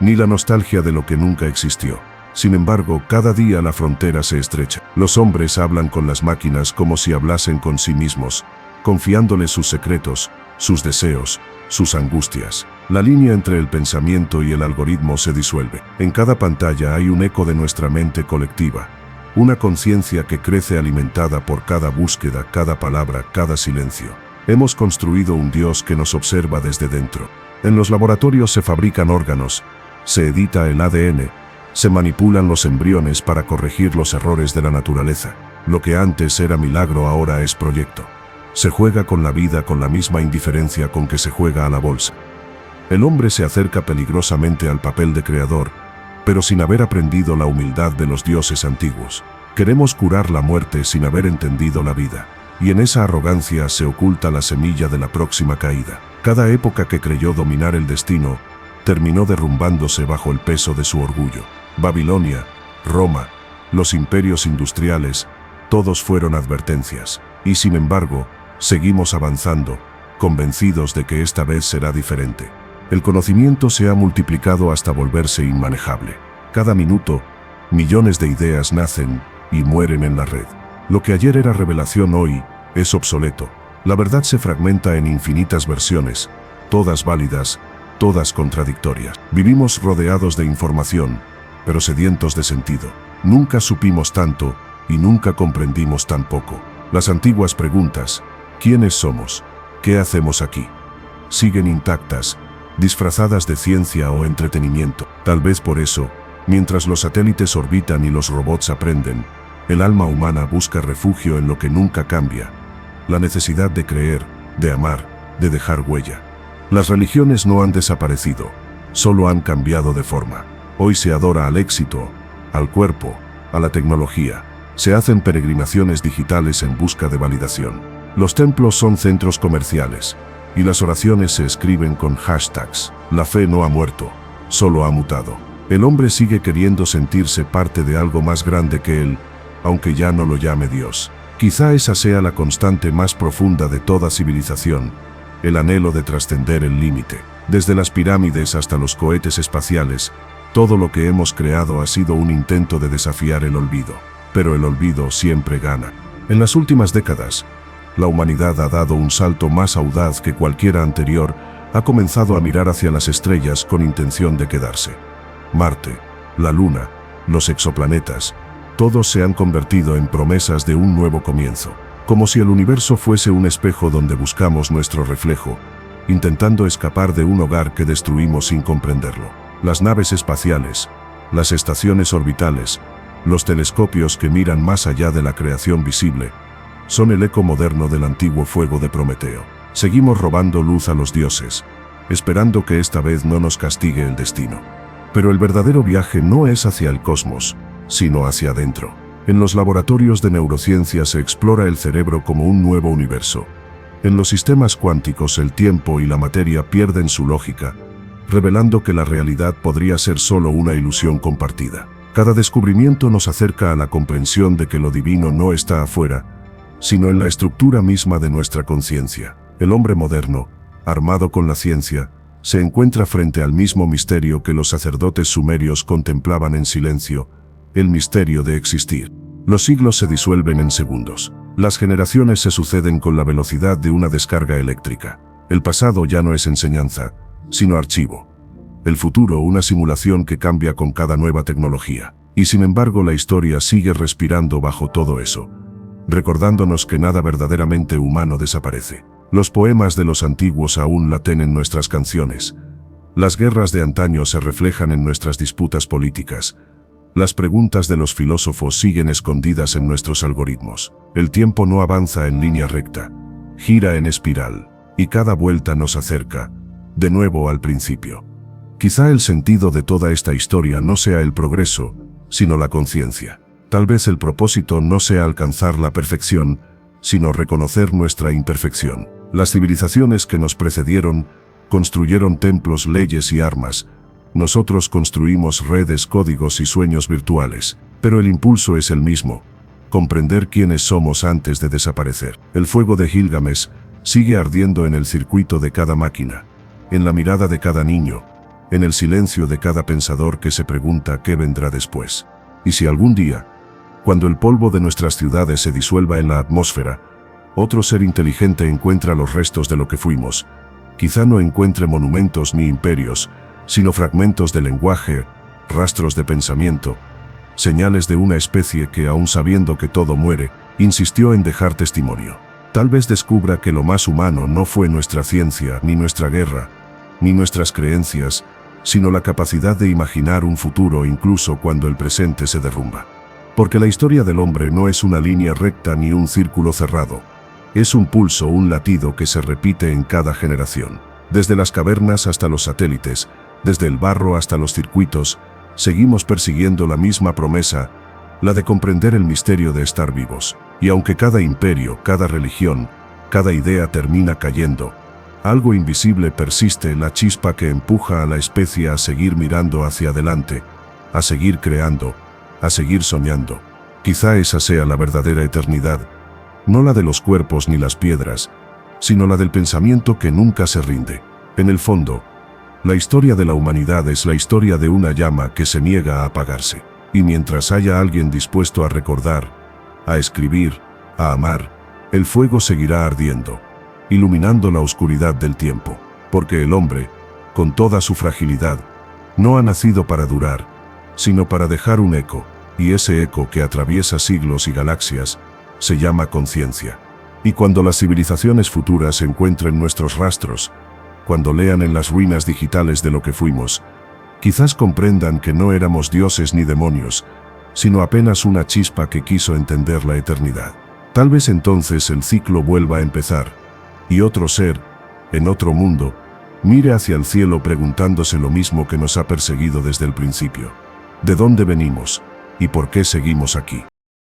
ni la nostalgia de lo que nunca existió. Sin embargo, cada día la frontera se estrecha. Los hombres hablan con las máquinas como si hablasen con sí mismos, confiándoles sus secretos, sus deseos, sus angustias. La línea entre el pensamiento y el algoritmo se disuelve. En cada pantalla hay un eco de nuestra mente colectiva, una conciencia que crece alimentada por cada búsqueda, cada palabra, cada silencio. Hemos construido un Dios que nos observa desde dentro. En los laboratorios se fabrican órganos, se edita el ADN, se manipulan los embriones para corregir los errores de la naturaleza. Lo que antes era milagro ahora es proyecto. Se juega con la vida con la misma indiferencia con que se juega a la bolsa. El hombre se acerca peligrosamente al papel de creador, pero sin haber aprendido la humildad de los dioses antiguos. Queremos curar la muerte sin haber entendido la vida. Y en esa arrogancia se oculta la semilla de la próxima caída. Cada época que creyó dominar el destino, terminó derrumbándose bajo el peso de su orgullo. Babilonia, Roma, los imperios industriales, todos fueron advertencias. Y sin embargo, seguimos avanzando, convencidos de que esta vez será diferente. El conocimiento se ha multiplicado hasta volverse inmanejable. Cada minuto, millones de ideas nacen y mueren en la red. Lo que ayer era revelación hoy es obsoleto. La verdad se fragmenta en infinitas versiones, todas válidas, todas contradictorias. Vivimos rodeados de información, pero sedientos de sentido. Nunca supimos tanto y nunca comprendimos tan poco. Las antiguas preguntas, ¿quiénes somos? ¿Qué hacemos aquí?, siguen intactas, disfrazadas de ciencia o entretenimiento. Tal vez por eso, mientras los satélites orbitan y los robots aprenden, el alma humana busca refugio en lo que nunca cambia: la necesidad de creer, de amar, de dejar huella. Las religiones no han desaparecido, solo han cambiado de forma. Hoy se adora al éxito, al cuerpo, a la tecnología. Se hacen peregrinaciones digitales en busca de validación. Los templos son centros comerciales, y las oraciones se escriben con hashtags. La fe no ha muerto, solo ha mutado. El hombre sigue queriendo sentirse parte de algo más grande que él, aunque ya no lo llame Dios. Quizá esa sea la constante más profunda de toda civilización, el anhelo de trascender el límite. Desde las pirámides hasta los cohetes espaciales, todo lo que hemos creado ha sido un intento de desafiar el olvido. Pero el olvido siempre gana. En las últimas décadas, la humanidad ha dado un salto más audaz que cualquiera anterior, ha comenzado a mirar hacia las estrellas con intención de quedarse. Marte, la Luna, los exoplanetas, todos se han convertido en promesas de un nuevo comienzo, como si el universo fuese un espejo donde buscamos nuestro reflejo, intentando escapar de un hogar que destruimos sin comprenderlo. Las naves espaciales, las estaciones orbitales, los telescopios que miran más allá de la creación visible, son el eco moderno del antiguo fuego de Prometeo. Seguimos robando luz a los dioses, esperando que esta vez no nos castigue el destino. Pero el verdadero viaje no es hacia el cosmos, sino hacia adentro. En los laboratorios de neurociencia se explora el cerebro como un nuevo universo. En los sistemas cuánticos el tiempo y la materia pierden su lógica, revelando que la realidad podría ser solo una ilusión compartida. Cada descubrimiento nos acerca a la comprensión de que lo divino no está afuera, sino en la estructura misma de nuestra conciencia. El hombre moderno, armado con la ciencia, se encuentra frente al mismo misterio que los sacerdotes sumerios contemplaban en silencio: el misterio de existir. Los siglos se disuelven en segundos. Las generaciones se suceden con la velocidad de una descarga eléctrica. El pasado ya no es enseñanza, sino archivo. El futuro una simulación que cambia con cada nueva tecnología. Y sin embargo la historia sigue respirando bajo todo eso, recordándonos que nada verdaderamente humano desaparece. Los poemas de los antiguos aún laten en nuestras canciones. Las guerras de antaño se reflejan en nuestras disputas políticas. Las preguntas de los filósofos siguen escondidas en nuestros algoritmos. El tiempo no avanza en línea recta, gira en espiral, y cada vuelta nos acerca, de nuevo al principio. Quizá el sentido de toda esta historia no sea el progreso, sino la conciencia. Tal vez el propósito no sea alcanzar la perfección, sino reconocer nuestra imperfección. Las civilizaciones que nos precedieron construyeron templos, leyes y armas. Nosotros construimos redes, códigos y sueños virtuales. Pero el impulso es el mismo: comprender quiénes somos antes de desaparecer. El fuego de Gilgamesh sigue ardiendo en el circuito de cada máquina, en la mirada de cada niño, en el silencio de cada pensador que se pregunta qué vendrá después. Y si algún día, cuando el polvo de nuestras ciudades se disuelva en la atmósfera, otro ser inteligente encuentra los restos de lo que fuimos, quizá no encuentre monumentos ni imperios, sino fragmentos de lenguaje, rastros de pensamiento, señales de una especie que, aun sabiendo que todo muere, insistió en dejar testimonio. Tal vez descubra que lo más humano no fue nuestra ciencia, ni nuestra guerra, ni nuestras creencias, sino la capacidad de imaginar un futuro incluso cuando el presente se derrumba. Porque la historia del hombre no es una línea recta ni un círculo cerrado. Es un pulso, un latido que se repite en cada generación. Desde las cavernas hasta los satélites, desde el barro hasta los circuitos, seguimos persiguiendo la misma promesa, la de comprender el misterio de estar vivos. Y aunque cada imperio, cada religión, cada idea termina cayendo, algo invisible persiste, la chispa que empuja a la especie a seguir mirando hacia adelante, a seguir creando, a seguir soñando. Quizá esa sea la verdadera eternidad, no la de los cuerpos ni las piedras, sino la del pensamiento que nunca se rinde. En el fondo, la historia de la humanidad es la historia de una llama que se niega a apagarse. Y mientras haya alguien dispuesto a recordar, a escribir, a amar, el fuego seguirá ardiendo, iluminando la oscuridad del tiempo. Porque el hombre, con toda su fragilidad, no ha nacido para durar, sino para dejar un eco, y ese eco que atraviesa siglos y galaxias, se llama conciencia. Y cuando las civilizaciones futuras encuentren nuestros rastros, cuando lean en las ruinas digitales de lo que fuimos, quizás comprendan que no éramos dioses ni demonios, sino apenas una chispa que quiso entender la eternidad. Tal vez entonces el ciclo vuelva a empezar, y otro ser, en otro mundo, mire hacia el cielo preguntándose lo mismo que nos ha perseguido desde el principio: ¿de dónde venimos y por qué seguimos aquí?